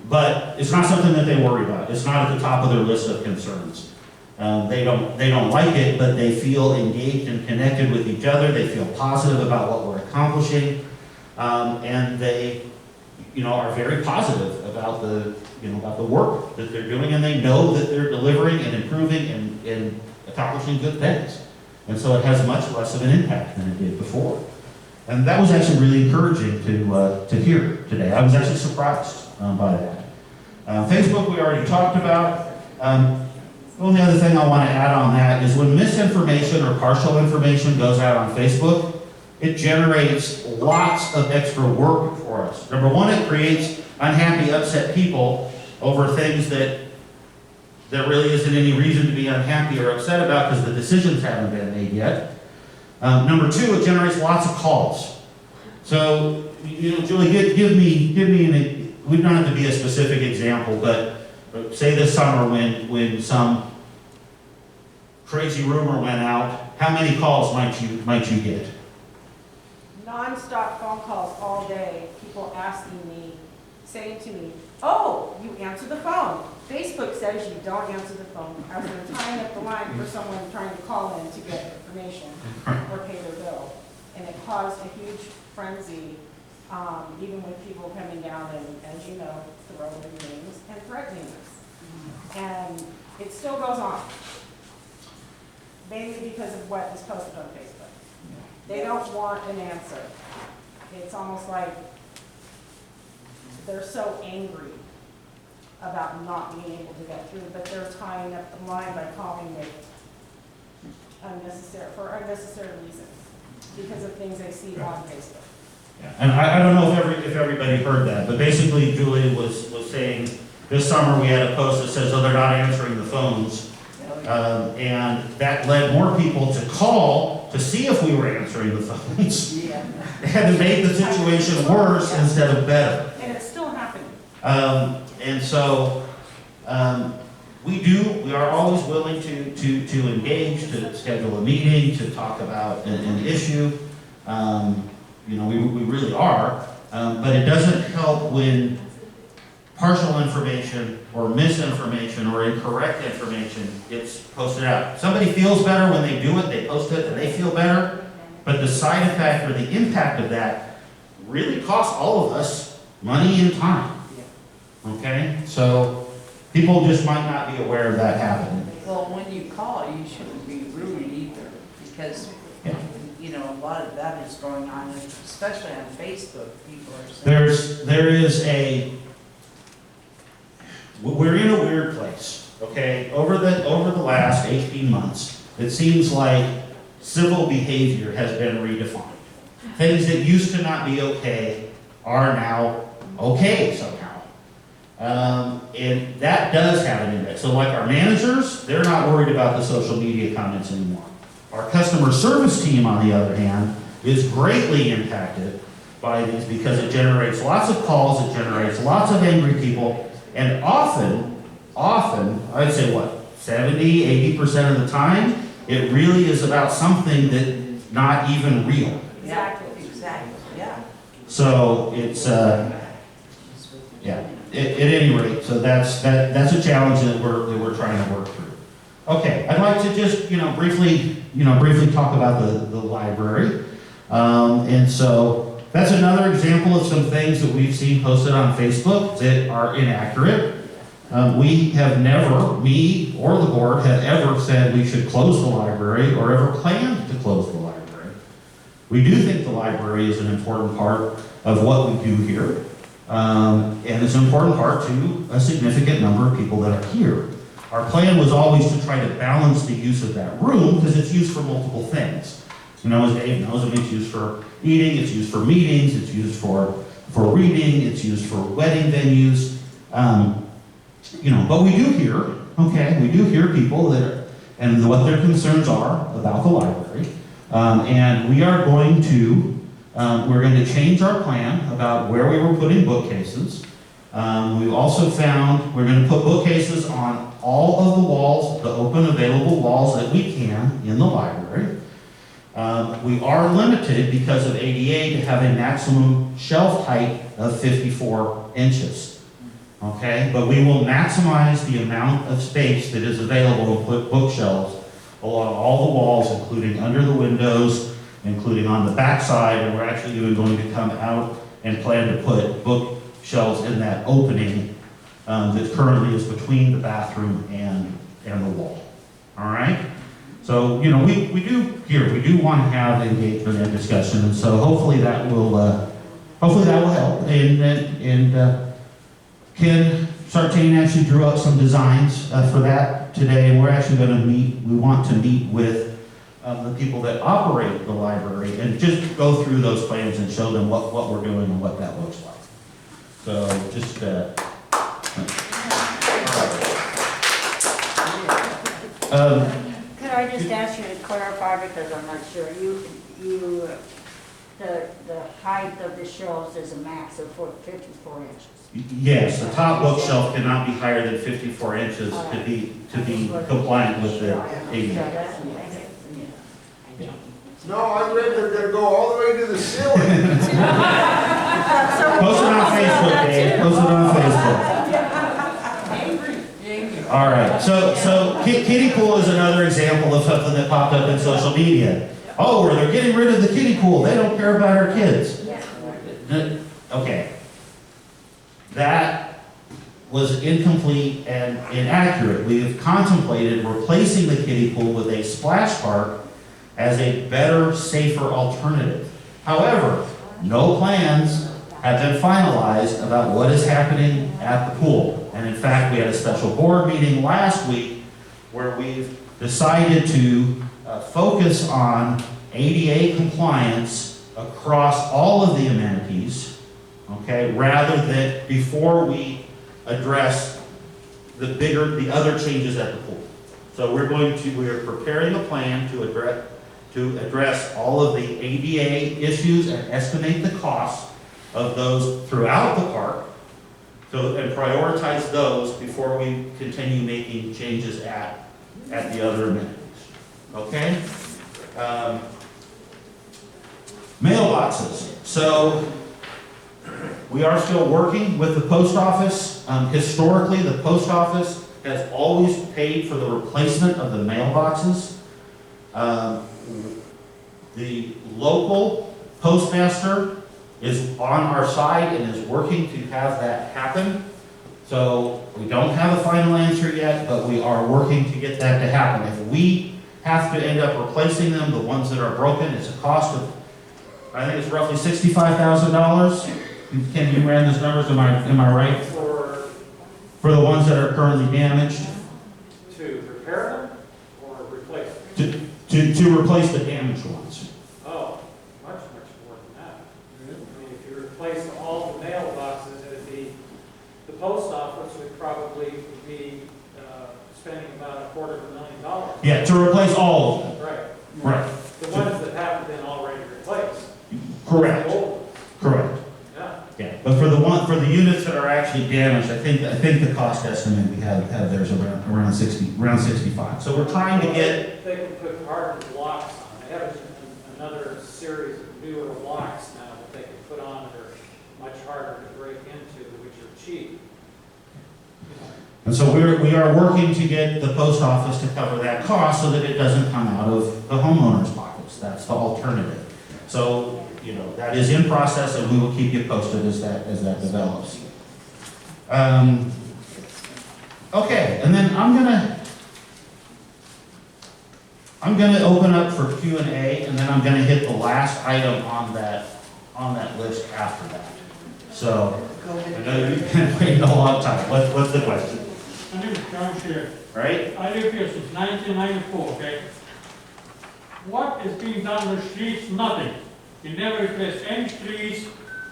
But it's not something that they worry about. It's not at the top of their list of concerns. They don't like it, but they feel engaged and connected with each other. They feel positive about what we're accomplishing. And they, are very positive about the work that they're doing, and they know that they're delivering and improving and accomplishing good things. And so it has much less of an impact than it did before. And that was actually really encouraging to hear today. I was actually surprised by that. Facebook we already talked about. The only other thing I want to add on that is when misinformation or partial information goes out on Facebook, it generates lots of extra work for us. Number one, it creates unhappy, upset people over things that there really isn't any reason to be unhappy or upset about because the decisions haven't been made yet. Number two, it generates lots of calls. So, Julie, give me we don't have to be a specific example, but say this summer when some crazy rumor went out, how many calls might you get? Non-stop phone calls all day, people asking me, saying to me, oh, you answer the phone. Facebook says you don't answer the phone, as they're tying up the line for someone trying to call in to get information or pay their bill. And it caused a huge frenzy, even with people coming down and, as you know, throwing names and threatening us. And it still goes on, mainly because of what is posted on Facebook. They don't want an answer. It's almost like they're so angry about not being able to get through, but they're tying up the line by calling it for unnecessary reasons because of things they see on Facebook. Yeah. And I don't know if everybody heard that, but basically Julie was saying this summer we had a post that says, oh, they're not answering the phones. And that led more people to call to see if we were answering the phones. Yeah. And it made the situation worse instead of better. And it's still happening. And so we are always willing to engage, to schedule a meeting, to talk about an issue. We really are. But it doesn't help when partial information or misinformation or incorrect information gets posted out. Somebody feels better when they do it, they post it, and they feel better. But the side effect or the impact of that really costs all of us money and time. Okay? So people just might not be aware of that happening. Well, when you call, you shouldn't be rude either, because, Yeah. a lot of that is going on, especially on Facebook, people are saying. We're in a weird place, okay? Over the last 18 months, it seems like civil behavior has been redefined. Things that used to not be okay are now okay somehow. And that does have an impact. So like our managers, they're not worried about the social media comments anymore. Our customer service team, on the other hand, is greatly impacted by these because it generates lots of calls, it generates lots of angry people, and often, I'd say 70, 80% of the time, it really is about something that's not even real. Exactly, yeah. So it's, at any rate, so that's a challenge that we're trying to work through. Okay, I'd like to just, briefly talk about the library. And so that's another example of some things that we've seen posted on Facebook that are inaccurate. We have never, me or the board, have ever said we should close the library or ever planned to close the library. We do think the library is an important part of what we do here. And it's an important part to a significant number of people that are here. Our plan was always to try to balance the use of that room because it's used for multiple things. As Dave knows, it's used for eating, it's used for meetings, it's used for reading, it's used for wedding venues. But we do hear people and what their concerns are about the library. And we are going to change our plan about where we were putting bookcases. We've also found we're going to put bookcases on all of the walls, the open available walls that we can in the library. We are limited because of ADA to have a maximum shelf height of 54 inches. Okay, but we will maximize the amount of space that is available to put bookshelves along all the walls, including under the windows, including on the back side, and we're actually even going to come out and plan to put bookshelves in that opening that currently is between the bathroom and the wall. All right? So, we do want to have engagement and discussion, and so hopefully that will help. And Ken Sartain actually drew up some designs for that today, and we're actually going to we want to meet with the people that operate the library and just go through those plans and show them what we're doing and what that looks like. So just, Could I just ask you to clarify, because I'm not sure, the height of the shelves is a max of 54 inches? yes, the top bookshelf cannot be higher than 54 inches to be compliant with the ADA. No, I read they're gonna go all the way to the ceiling. Post it on Facebook, Dave, post it on Facebook. All right, so kiddie pool is another example of something that popped up in social media. Oh, they're getting rid of the kiddie pool, they don't care about our kids. Okay. That was incomplete and inaccurate. We have contemplated replacing the kiddie pool with a splash park as a better, safer alternative. However, no plans have been finalized about what is happening at the pool. And in fact, we had a special board meeting last week where we've decided to focus on ADA compliance across all of the amenities, okay, rather than before we address the other changes at the pool. So we are preparing a plan to address all of the ADA issues and estimate the cost of those throughout the park, and prioritize those before we continue making changes at the other amenities. Okay? Mailboxes. So we are still working with the post office. Historically, the post office has always paid for the replacement of the mailboxes. The local postmaster is on our side and is working to have that happen. So we don't have a final answer yet, but we are working to get that to happen. If we have to end up replacing them, the ones that are broken, it's a cost of, I think it's roughly $65,000. Ken, you ran those numbers, am I right? For the ones that are currently damaged? To repair them or replace them? To replace the damaged ones. Oh, much more than that. I mean, if you replace all the mailboxes, it'd be, the post office would probably be spending about $250,000. Yeah, to replace all of them. Right. Right. The ones that haven't been already replaced. Correct. The old ones. Correct. Yeah. Yeah, but for the units that are actually damaged, I think the cost estimate we have there's around 65. So we're trying to get. They can put hardened blocks on. They have another series of newer blocks now that they can put on that are much harder to break into, which are cheap. And so we are working to get the post office to cover that cost so that it doesn't come out of the homeowner's pockets. That's the alternative. So, that is in process, and we will keep you posted as that develops. Okay, and then I'm gonna open up for Q&A, and then I'm gonna hit the last item on that list after that. So, I know you've been waiting a long time. What's the question? My name is John Shear. Right? I live here since 1994, okay? What is being done on the streets? Nothing. You never replace any streets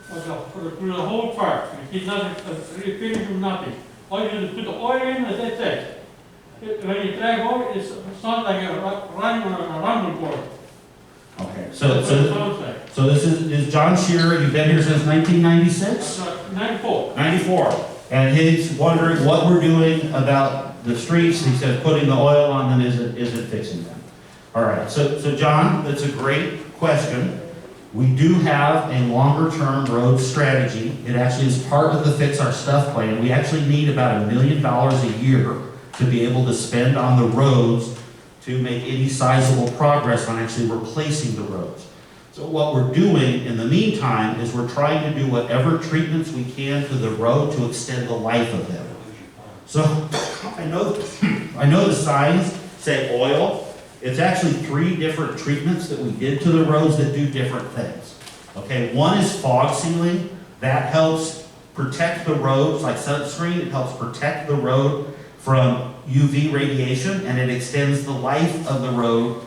through the whole park. You keep nothing, refinish with nothing. All you do is put the oil in, and that's it. When you drive over, it's not like running on a rumble board. Okay, That's what it sounds like. so this is John Shearer. You've been here since 1996? 94. 94. And he's wondering what we're doing about the streets. He says putting the oil on them isn't fixing them. All right, so John, that's a great question. We do have a longer-term road strategy. It actually is part of the Fix Our Stuff plan. We actually need about $1 million a year to be able to spend on the roads to make any sizable progress on actually replacing the roads. So what we're doing in the meantime is we're trying to do whatever treatments we can to the road to extend the life of them. So I know the signs say oil. It's actually 3 different treatments that we did to the roads that do different things. Okay, one is fog sealing. That helps protect the roads, like sunscreen. It helps protect the road from UV radiation, and it extends the life of the road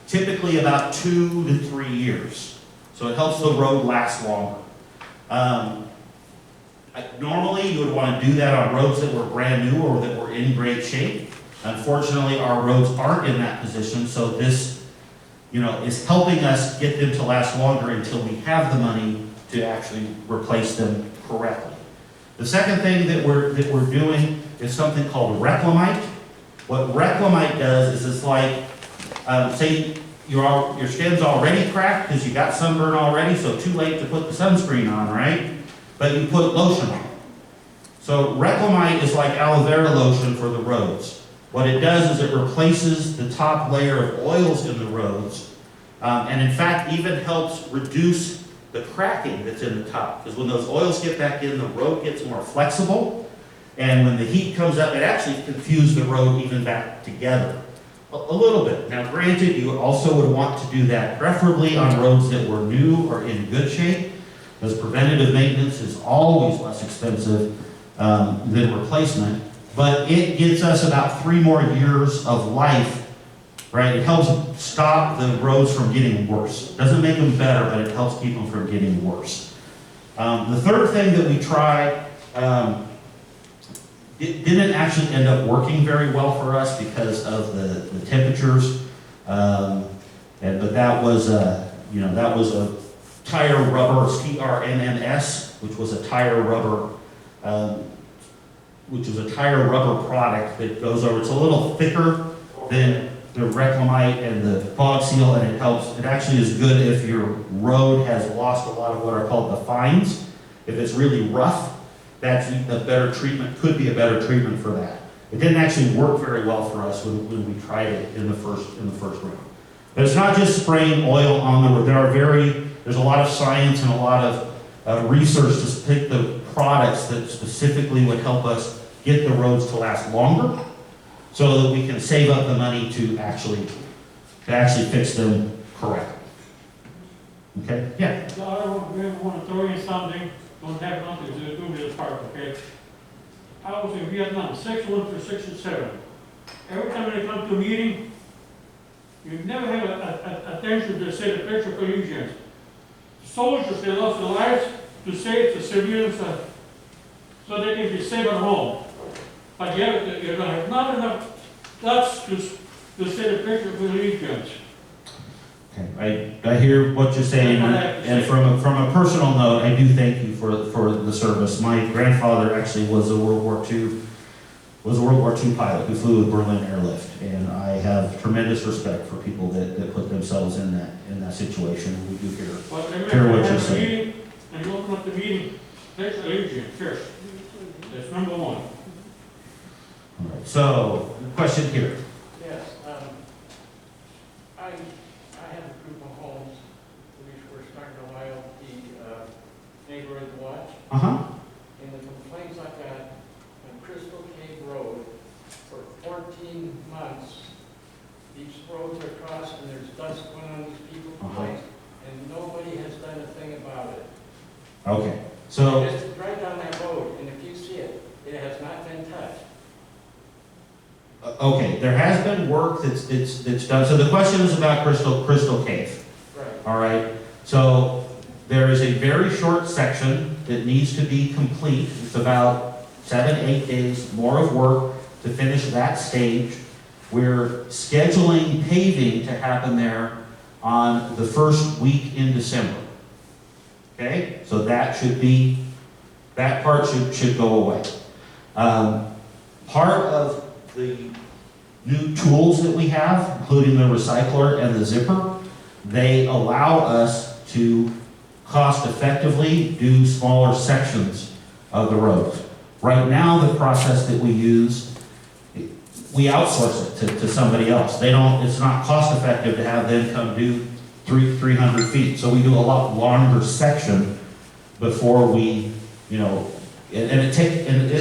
typically about 2 to 3 years. So it helps the road last longer. Normally, you would want to do that on roads that were brand new or that were in great shape. Unfortunately, our roads aren't in that position, so this, is helping us get them to last longer until we have the money to actually replace them correctly. The second thing that we're doing is something called reclamite. What reclamite does is it's like, say your skin's already cracked because you got sunburn already, so too late to put the sunscreen on, right? But you put lotion on. So reclamite is like aloe vera lotion for the roads. What it does is it replaces the top layer of oils in the roads, and in fact even helps reduce the cracking that's in the top. Because when those oils get back in, the road gets more flexible, and when the heat comes up, it actually can fuse the road even back together a little bit. Now granted, you also would want to do that preferably on roads that were new or in good shape, because preventative maintenance is always less expensive than replacement, but it gets us about 3 more years of life, right? It helps stop the roads from getting worse. Doesn't make them better, but it helps keep them from getting worse. The third thing that we tried, it didn't actually end up working very well for us because of the temperatures, but that was a tire rubber, TRNNS, which was a tire rubber, product that goes over. It's a little thicker than the reclamite and the fog seal, and it helps. It actually is good if your road has lost a lot of what are called the fines. If it's really rough, that's a better treatment, could be a better treatment for that. It didn't actually work very well for us when we tried it in the first round. But it's not just spraying oil on the road. There's a lot of science and a lot of research to pick the products that specifically would help us get the roads to last longer, so that we can save up the money to actually fix them correctly. Okay? Yeah. So I want to throw in something, don't have nothing to do with the park, okay? I was in Vietnam, 6-1 for 67. Every time they come to a meeting, you never have attention to say the picture for Asians. Soldiers, they lost their lives to save the civilians so they can be safe at home. But yet, you have not enough guts to say the picture for Asians. Okay. I hear what you're saying, and from a personal note, I do thank you for the service. My grandfather actually was a World War II pilot who flew with Berlin Airlift, and I have tremendous respect for people that put themselves in that situation. We do hear what you're saying. And you open up the meeting, there's Asian first. That's number one. All right. So, question here. Yes, I have a group of homes which we're starting a YLP neighborhood watch. And the complaints I got on Crystal Cave Road for 14 months, these roads are crossed and there's dust going on these people's plates, and nobody has done a thing about it. Okay. So just drive down that road, and if you see it, it has not been touched. Okay, there has been work that's done. So the question is about Crystal Cave. Right. All right. So there is a very short section that needs to be complete. It's about 7-8 days more of work to finish that stage. We're scheduling paving to happen there on the first week in December. Okay, so that part should go away. Part of the new tools that we have, including the recycler and the zipper, they allow us to cost effectively do smaller sections of the road. Right now, the process that we use, we outsource it to somebody else. It's not cost effective to have them come do 300 feet. So we do a lot longer section before we, and it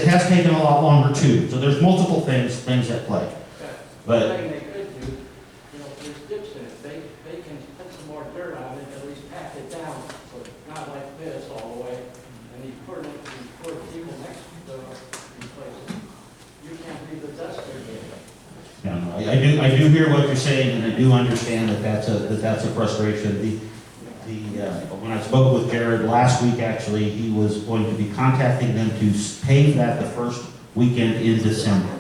has taken a lot longer too. So there's multiple things at play. But The thing they could do, there's dips in it. They can put some more dirt on it, at least pack it down, so it's not like this all the way. And these poor people next to these places, you can't leave the dust there. I I do hear what you're saying, and I do understand that that's a frustration. When I spoke with Jared last week, actually, he was going to be contacting them to pave that the first weekend in December.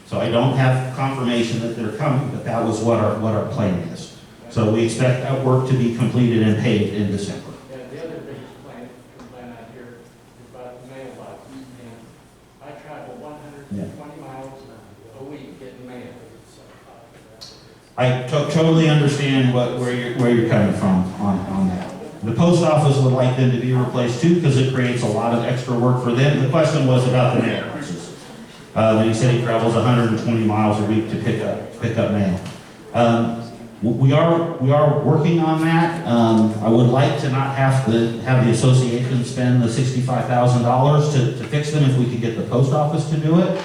So I don't have confirmation that they're coming, but that was what our plan is. So we expect that work to be completed and paved in December. Yeah, the other big complaint out here is about the mailboxes. And I travel 120 miles a week getting mail. I totally understand where you're coming from on that. The post office would like them to be replaced too, because it creates a lot of extra work for them. The question was about the mailboxes. He said he travels 120 miles a week to pick up mail. We are working on that. I would like to not have the association spend the $65,000 to fix them if we could get the post office to do it,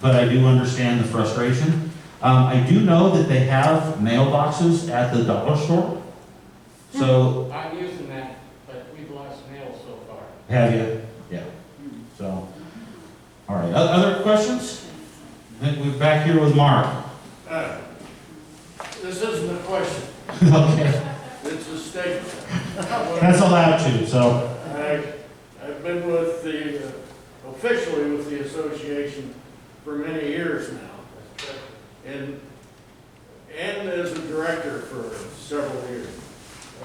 but I do understand the frustration. I do know that they have mailboxes at the dollar store. So I'm using that, but we've lost mail so far. have you? Yeah. So, all right. Other questions? I think we're back here with Mark. This isn't a question, Okay. it's a statement. That's allowed to, so. I've been with officially with the association for many years now. And as a director for several years.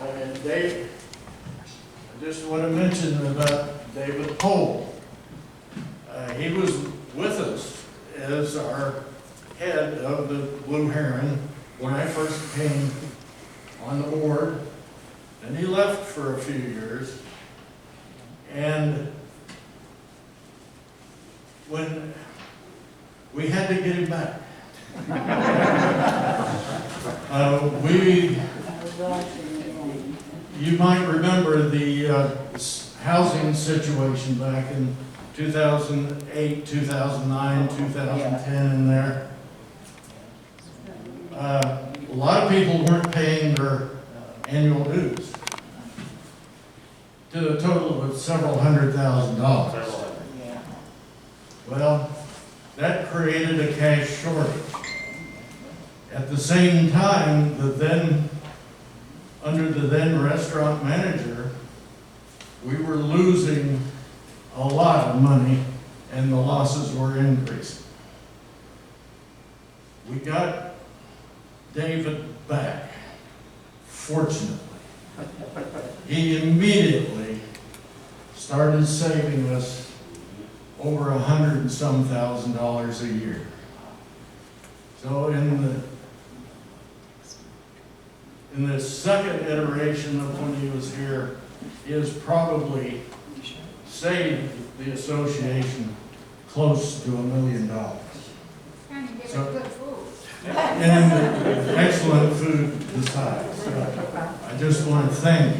And Dave, I just want to mention about David Pohl. He was with us as our head of the Blue Heron when I first came on the board, and he left for a few years. And when we had to get him back, you might remember the housing situation back in 2008, 2009, 2010 in there. A lot of people weren't paying their annual dues to the total of several $100,000. Well, that created a cash shortage. At the same time, under the then restaurant manager, we were losing a lot of money and the losses were increasing. We got David back, fortunately. He immediately started saving us over $100 and some thousand a year. So in the second iteration of when he was here, he has probably saved the association close to $1 million. And you get So- good food. And excellent food besides. I just want to thank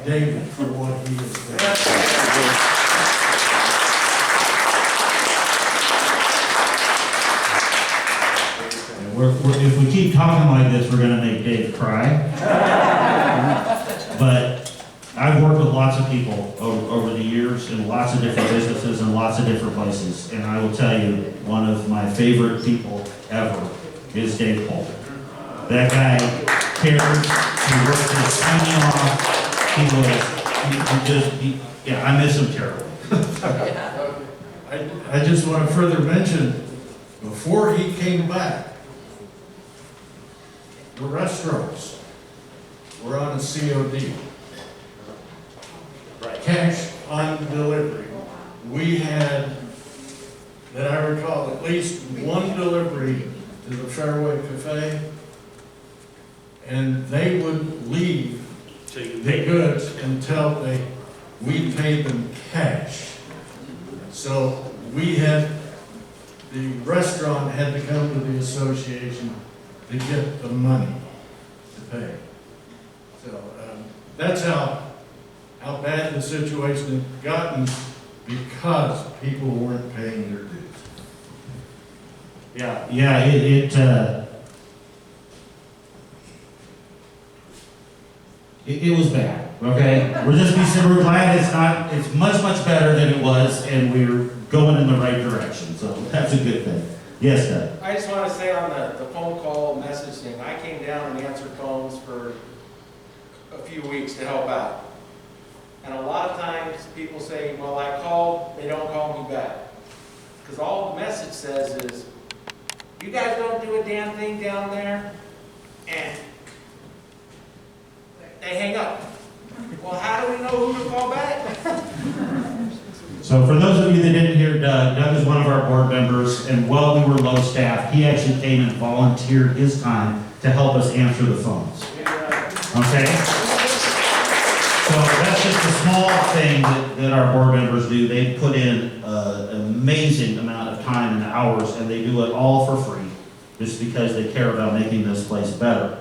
David for what he has done. If we keep talking like this, we're gonna make Dave cry. But I've worked with lots of people over the years in lots of different businesses and lots of different places. And I will tell you, one of my favorite people ever is Dave Pohl. That guy cares, he worked his time off, yeah, I miss him terribly. I just want to further mention, before he came back, the restaurants were on a COD. Cash on delivery. We had, that I recall, at least one delivery to the Fairway Cafe, and they would leave the goods until we paid them cash. So the restaurant had to come to the association to get the money to pay. So that's how bad the situation had gotten because people weren't paying their dues. Yeah, it was bad, okay? We're glad it's much better than it was, and we're going in the right direction, so that's a good thing. Yes, Doug. I just want to say on the phone call message thing, I came down and answered phones for a few weeks to help out. And a lot of times people say, well, I called, they don't call me back. Because all the message says is, you guys don't do a damn thing down there, and they hang up. Well, how do we know who to call back? So for those of you that didn't hear Doug, Doug is one of our board members, and while we were low staff, he actually came and volunteered his time to help us answer the phones. Okay? So that's just a small thing that our board members do. They put in an amazing amount of time and hours, and they do it all for free, just because they care about making this place better.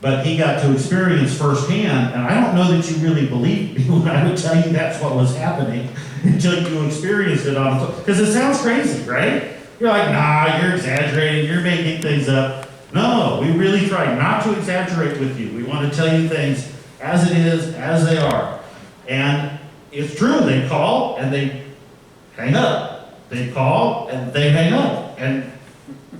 But he got to experience firsthand, and I don't know that you really believed me when I would tell you that's what was happening until you experienced it on, because it sounds crazy, right? You're like, nah, you're exaggerating, you're making things up. No, we really try not to exaggerate with you. We want to tell you things as it is, as they are. And it's true, they call and they hang up. They call and they hang up and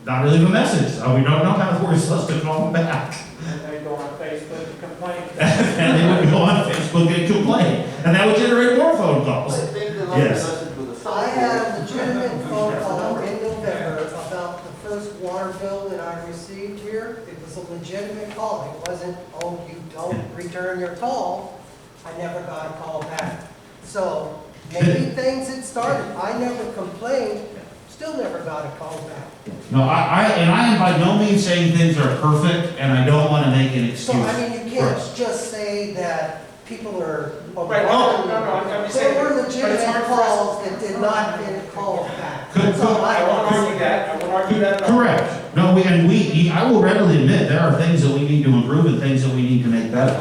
not leave a message. We don't know how we're supposed to call them back. And they go on Facebook and complain. And they would go on Facebook and complain. And that would generate more phone calls. Yes. I had a legitimate phone call in November about the first water bill that I received here. It was a legitimate call. It wasn't, oh, you don't return your call. I never got a call back. So maybe things had started. I never complained, still never got a call back. No, I am by no means saying things are perfect, and I don't want to make an excuse. So, I mean, you can't just say that people are. Right, no, I'm just saying. There were but it's hard legitimate for us- calls that did not get called back. Could- That's all I won't want argue that, I won't argue that at all. Correct. No, I will readily admit, there are things that we need to improve and things that we need to make better.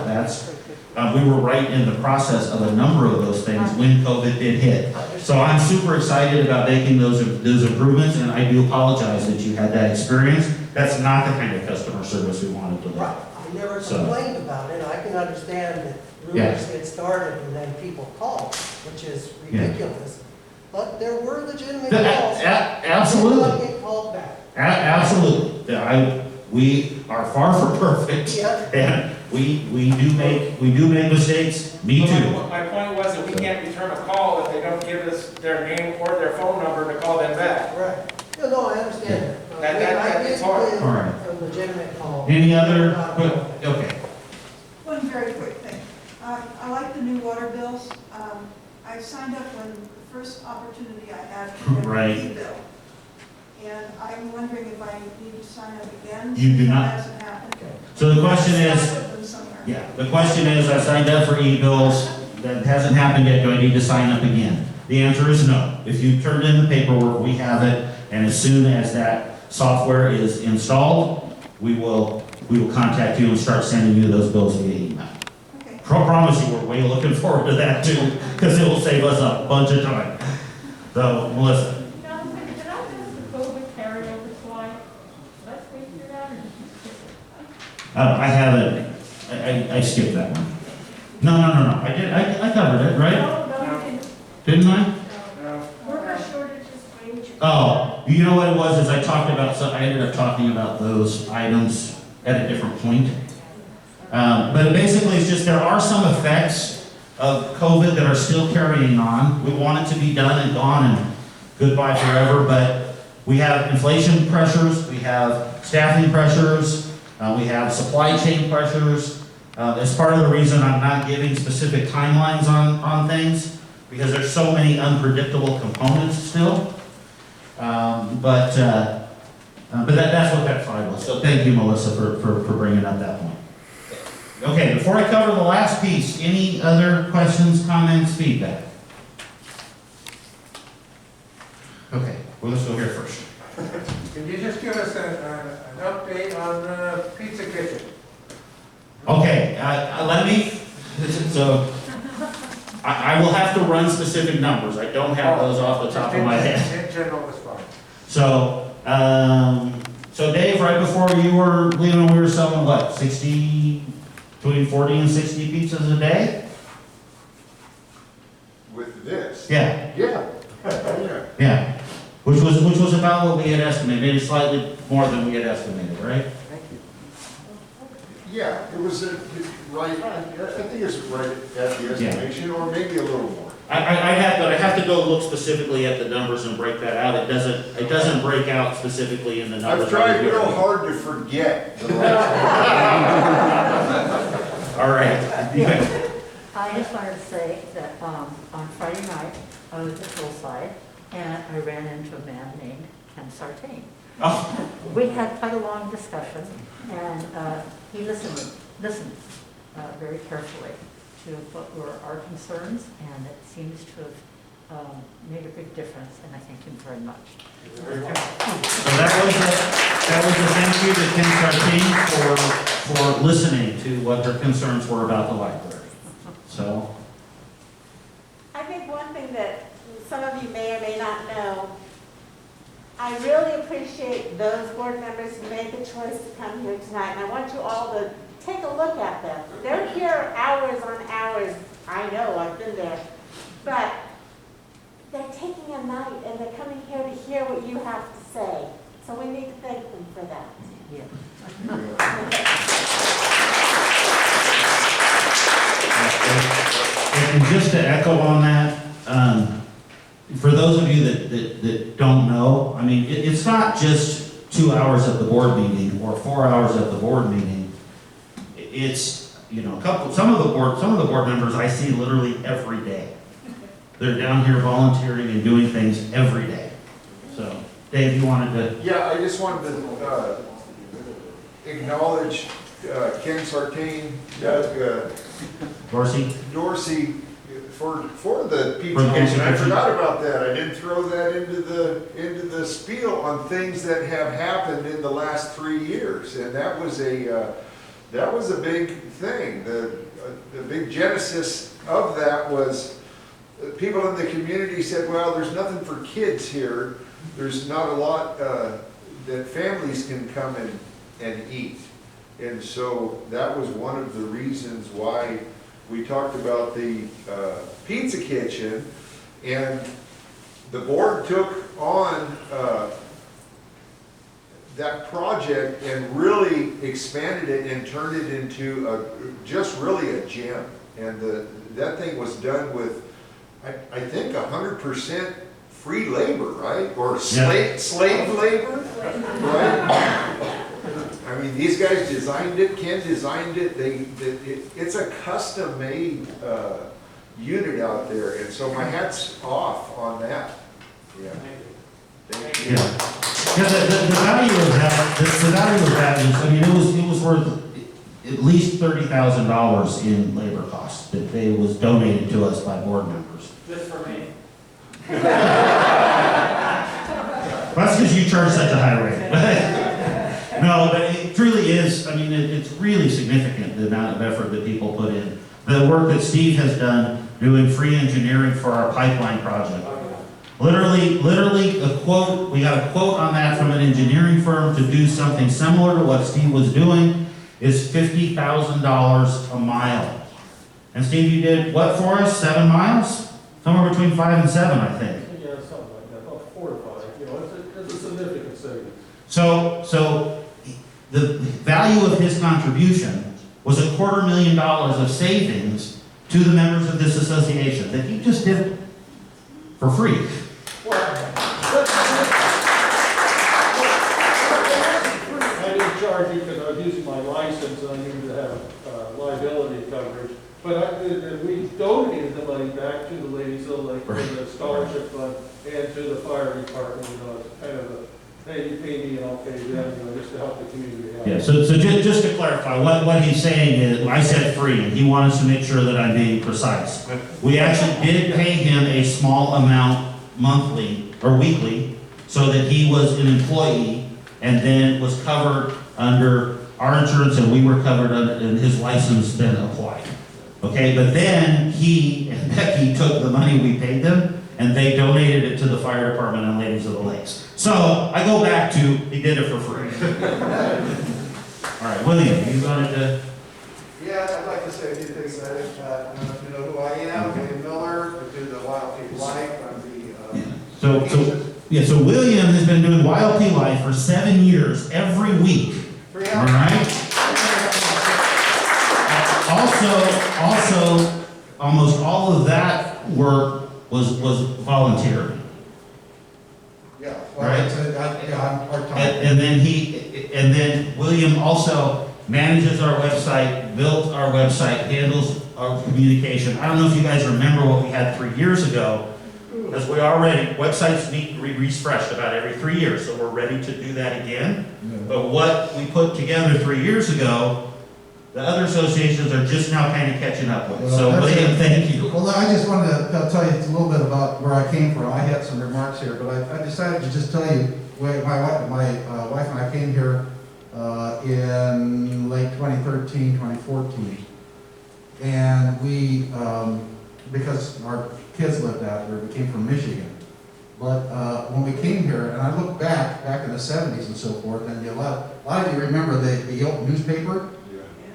We were right in the process of a number of those things when COVID did hit. So I'm super excited about making those improvements, and I do apologize that you had that experience. That's not the kind of customer service we wanted to Right, deliver. I never So- complained about it. I can understand that Yeah. rumors get started and then people call, which is ridiculous. But there were legitimate calls. Absolutely. Did not get called back. Absolutely. We are far from perfect, Yeah. and we do make mistakes. Me too. My point was that we can't return a call if they don't give us their name or their phone number to call them back. Right. No, I understand that. I did It's hard. get All right. a legitimate call. Any other? Not a call back. Okay. One very quick thing. I like the new water bills. I signed up when the first opportunity I had to get Right. an e-bill. And I'm wondering if I need to sign up again? You do since not. That hasn't happened. So the question I is, signed up with them somewhere. yeah, the question is, I signed up for e-bills, that hasn't happened yet, do I need to sign up again? The answer is no. If you turned in the paperwork, we have it, and as soon as that software is installed, we will contact you and start sending you those bills via email. Okay. Promise you, we're way looking forward to that too, because it will save us a bunch of time. So, Melissa. Now, did I miss the COVID carryover slide? Did I speak to that or did you skip it? I haven't, I skipped that one. No, I did, I covered it, right? No, you didn't. Didn't I? Worker shortages, wages. Oh, you know what it was, is I ended up talking about those items at a different point. But basically, it's just, there are some effects of COVID that are still carrying on. We want it to be done and gone and goodbye forever, but we have inflation pressures, we have staffing pressures, we have supply chain pressures. That's part of the reason I'm not giving specific timelines on things, because there's so many unpredictable components still. But that's what that slide was. So thank you, Melissa, for bringing up that point. Okay, before I cover the last piece, any other questions, comments, feedback? Okay, well, let's go here first. Can you just give us an update on Pizza Kitchen? Okay, let me, so, I will have to run specific numbers. I don't have those off the top of my head. In general, it's fine. So Dave, right before you were leaving, we were selling what, between 40 and 60 pizzas a day? With this? Yeah, Yeah. yeah. which was about what we had estimated, maybe slightly more than we had estimated, right? Yeah, it was right, I think it's right at the estimation, or maybe a little more. I have to go look specifically at the numbers and break that out. It doesn't break out specifically in the numbers. I've tried real hard to forget. All right. I just wanted to say that on Friday night, I was at Hillside, and I ran into a man named Ken Sartain. Oh. We had quite a long discussion, and he listened very carefully to what were our concerns, and it seems to have made a big difference, and I thank him very much. So that was a thank you to Ken Sartain for listening to what their concerns were about the library. So. I think one thing that some of you may or may not know, I really appreciate those board members who made the choice to come here tonight, and I want you all to take a look at them. They're here hours on hours. I know, I've been there. But they're taking a night, and they're coming here to hear what you have to say. So we need to thank them for that. Yeah. And just to echo on that, for those of you that don't know, I mean, it's not just 2 hours at the board meeting or 4 hours at the board meeting. It's, you know, some of the board members I see literally every day. They're down here volunteering and doing things every day. So, Dave, you wanted to? Yeah, I just wanted to acknowledge Ken Sartain, Doug Dorsey for the PTOs, and I forgot about that. I didn't throw that into the spiel on things that have happened in the last 3 years, and that was a big thing. The big genesis of that was people in the community said, well, there's nothing for kids here. There's not a lot that families can come and eat. And so that was one of the reasons why we talked about the pizza kitchen, and the board took on that project and really expanded it and turned it into just really a gym. And that thing was done with, I think, 100% free labor, right? Or slave labor, right? I mean, these guys designed it, Ken designed it, it's a custom-made unit out there, and so my hat's off on that. Yeah. Thank you. Yeah. The value of that is, I mean, it was worth at least $30,000 in labor costs that was donated to us by board members. Just for me. That's because you charge such a high rate. No, but it truly is, I mean, it's really significant, the amount of effort that people put in. The work that Steve has done doing free engineering for our pipeline project. Literally a quote, we got a quote on that from an engineering firm to do something similar to what Steve was doing, is $50,000 a mile. And Steve, you did what for us, 7 miles? Somewhere between 5 and 7, I think. Yeah, something like that, about 4 to 5, you know, it's a significant savings. So the value of his contribution was $250,000 of savings to the members of this association that he just did for free. Well, I didn't charge you because I was using my license and I needed to have liability coverage. But we donated the money back to the Ladies of the Lake for the scholarship fund and to the fire department. You know, it's kind of a, hey, you pay me and I'll pay them, you know, just to help the community out. Yeah, so just to clarify, what he's saying is, I said free, and he wanted to make sure that I'm being precise. We actually did pay him a small amount monthly or weekly, so that he was an employee, and then was covered under our insurance, and we were covered under, and his license then applied. Okay, but then he and Becky took the money we paid them, and they donated it to the fire department and Ladies of the Lakes. So I go back to, he did it for free. All right, William, you wanted to? Yeah, I'd like to say a few things. I don't know if you know who I am, William Miller. I do the YLP Life. I'm the Yeah, so William has been doing YLP Live for 7 years, every week. All right? Also, almost all of that work was voluntary. Yeah, Right. I'm part-time. And then William also manages our website, built our website, handles our communication. I don't know if you guys remember what we had 3 years ago, because websites need to be refreshed about every 3 years, so we're ready to do that again. But what we put together 3 years ago, the other associations are just now kind of catching up with. So William, thank you. Well, I just wanted to tell you a little bit about where I came from. I had some remarks here, but I decided to just tell you, my wife and I came here in late 2013, 2014. And we, because our kids lived out here, we came from Michigan. But when we came here, and I look back in the 70s and so forth, and a lot of you remember the YLP newspaper?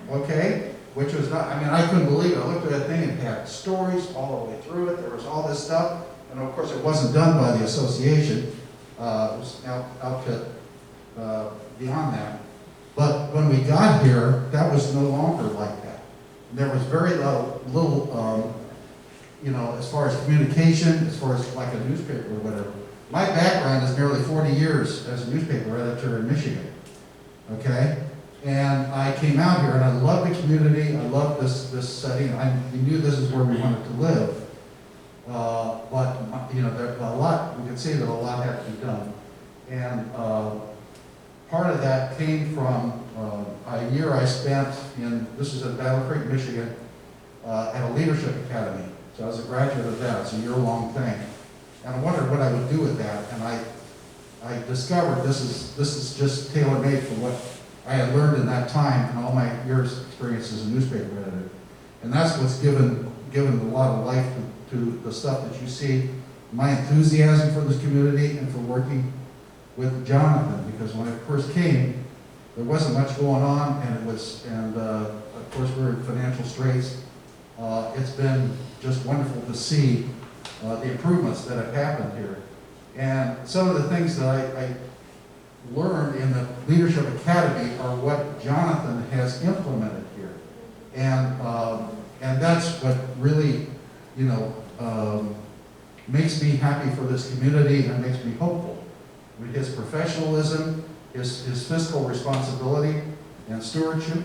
Okay, which was not, I mean, I couldn't believe it. I looked at that thing and it had stories all the way through it. There was all this stuff. And of course, it wasn't done by the association. It was outfit beyond that. But when we got here, that was no longer like that. There was very little you know, as far as communication, as far as like a newspaper or whatever. My background is nearly 40 years as a newspaper editor in Michigan. Okay? And I came out here and I love the community, I love this setting, we knew this is where we wanted to live. But, you know, there's a lot, we could see that a lot had to be done. And part of that came from a year I spent this is in Battle Creek, Michigan, at a leadership academy. So I was a graduate of that, it's a year-long thing. And I wondered what I would do with that, and I discovered this is just tailor-made for what I had learned in that time and all my years' experience as a newspaper editor. And that's what's given a lot of life to the stuff that you see. My enthusiasm for this community and for working with Jonathan, because when I first came, there wasn't much going on, and of course we're in financial straits. It's been just wonderful to see the improvements that have happened here. And some of the things that I learned in the Leadership Academy are what Jonathan has implemented here. And that's what really, you know, makes me happy for this community and makes me hopeful. With his professionalism, his fiscal responsibility and stewardship,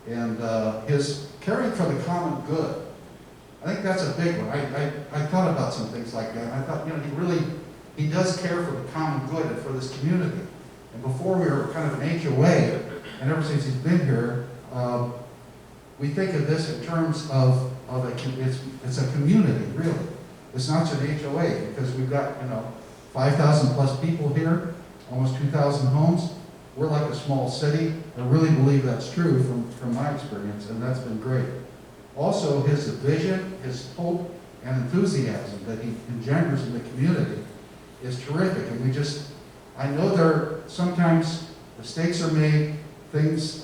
and his caring for the common good. I think that's a big one. I thought about some things like that. I thought, you know, he does care for the common good and for this community. And before we were kind of an HOA, and ever since he's been here, we think of this in terms of it's a community, really. It's not just an HOA, because we've got, you know, 5,000 plus people here, almost 2,000 homes. We're like a small city. I really believe that's true from my experience, and that's been great. Also, his vision, his hope, and enthusiasm that he engenders in the community is terrific. And I know sometimes mistakes are made, things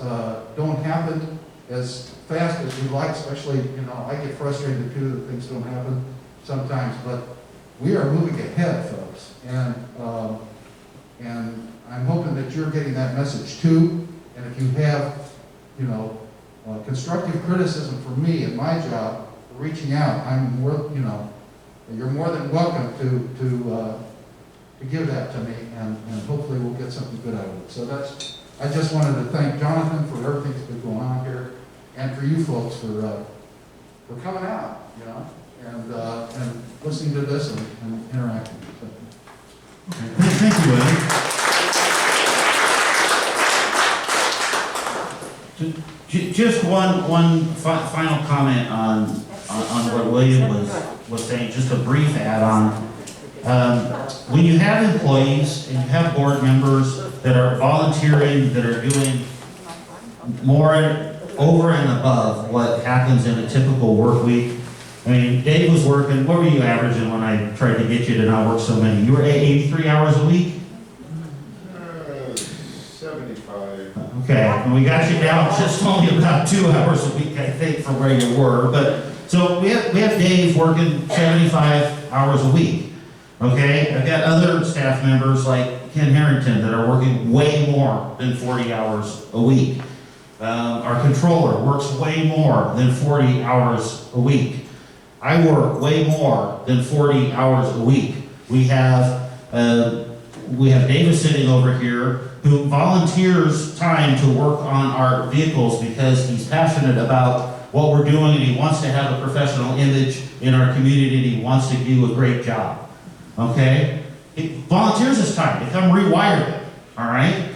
don't happen as fast as we'd like, especially, you know, I get frustrated too that things don't happen sometimes, but we are moving ahead, folks. And I'm hoping that you're getting that message too. And if you have, you know, constructive criticism for me and my job, for reaching out, you're more than welcome to give that to me, and hopefully we'll get something good out of it. So I just wanted to thank Jonathan for everything that's been going on here, and for you folks for coming out, you know, and listening to this and interacting. So. Okay. Thank you, William. Just one final comment on what William was saying, just a brief add-on. When you have employees and you have board members that are volunteering, that are doing more over and above what happens in a typical work week. I mean, Dave was working, what were you averaging when I tried to get you to not work so many? You were 83 hours a week? 75. Okay, and we got you down just only about 2 hours a week, I think, from where you were. But so we have Dave working 75 hours a week. Okay, I've got other staff members like Ken Harrington that are working way more than 40 hours a week. Our controller works way more than 40 hours a week. I work way more than 40 hours a week. We have Davis sitting over here who volunteers time to work on our vehicles because he's passionate about what we're doing and he wants to have a professional image in our community and he wants to do a great job. Okay? He volunteers his time to come rewire them. All right?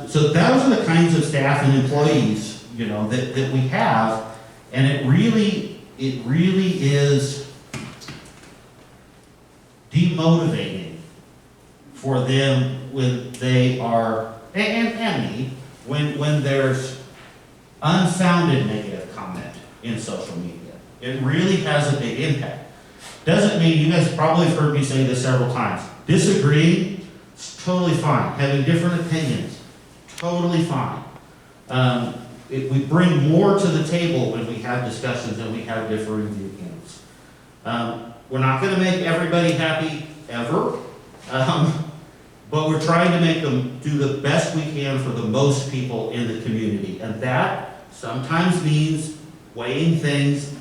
So those are the kinds of staff and employees, that we have, and it really is demotivating for them when they are, and me, when there's unfounded negative comment in social media. It really has a big impact. Doesn't mean, you guys probably have heard me say this several times, disagreeing is totally fine. Having different opinions, totally fine. We bring more to the table when we have discussions and we have differing viewpoints. We're not going to make everybody happy ever, but we're trying to make them do the best we can for the most people in the community. And that sometimes means weighing things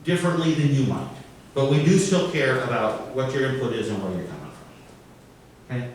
differently than you might. But we do still care about what your input is and where you're coming from. Okay?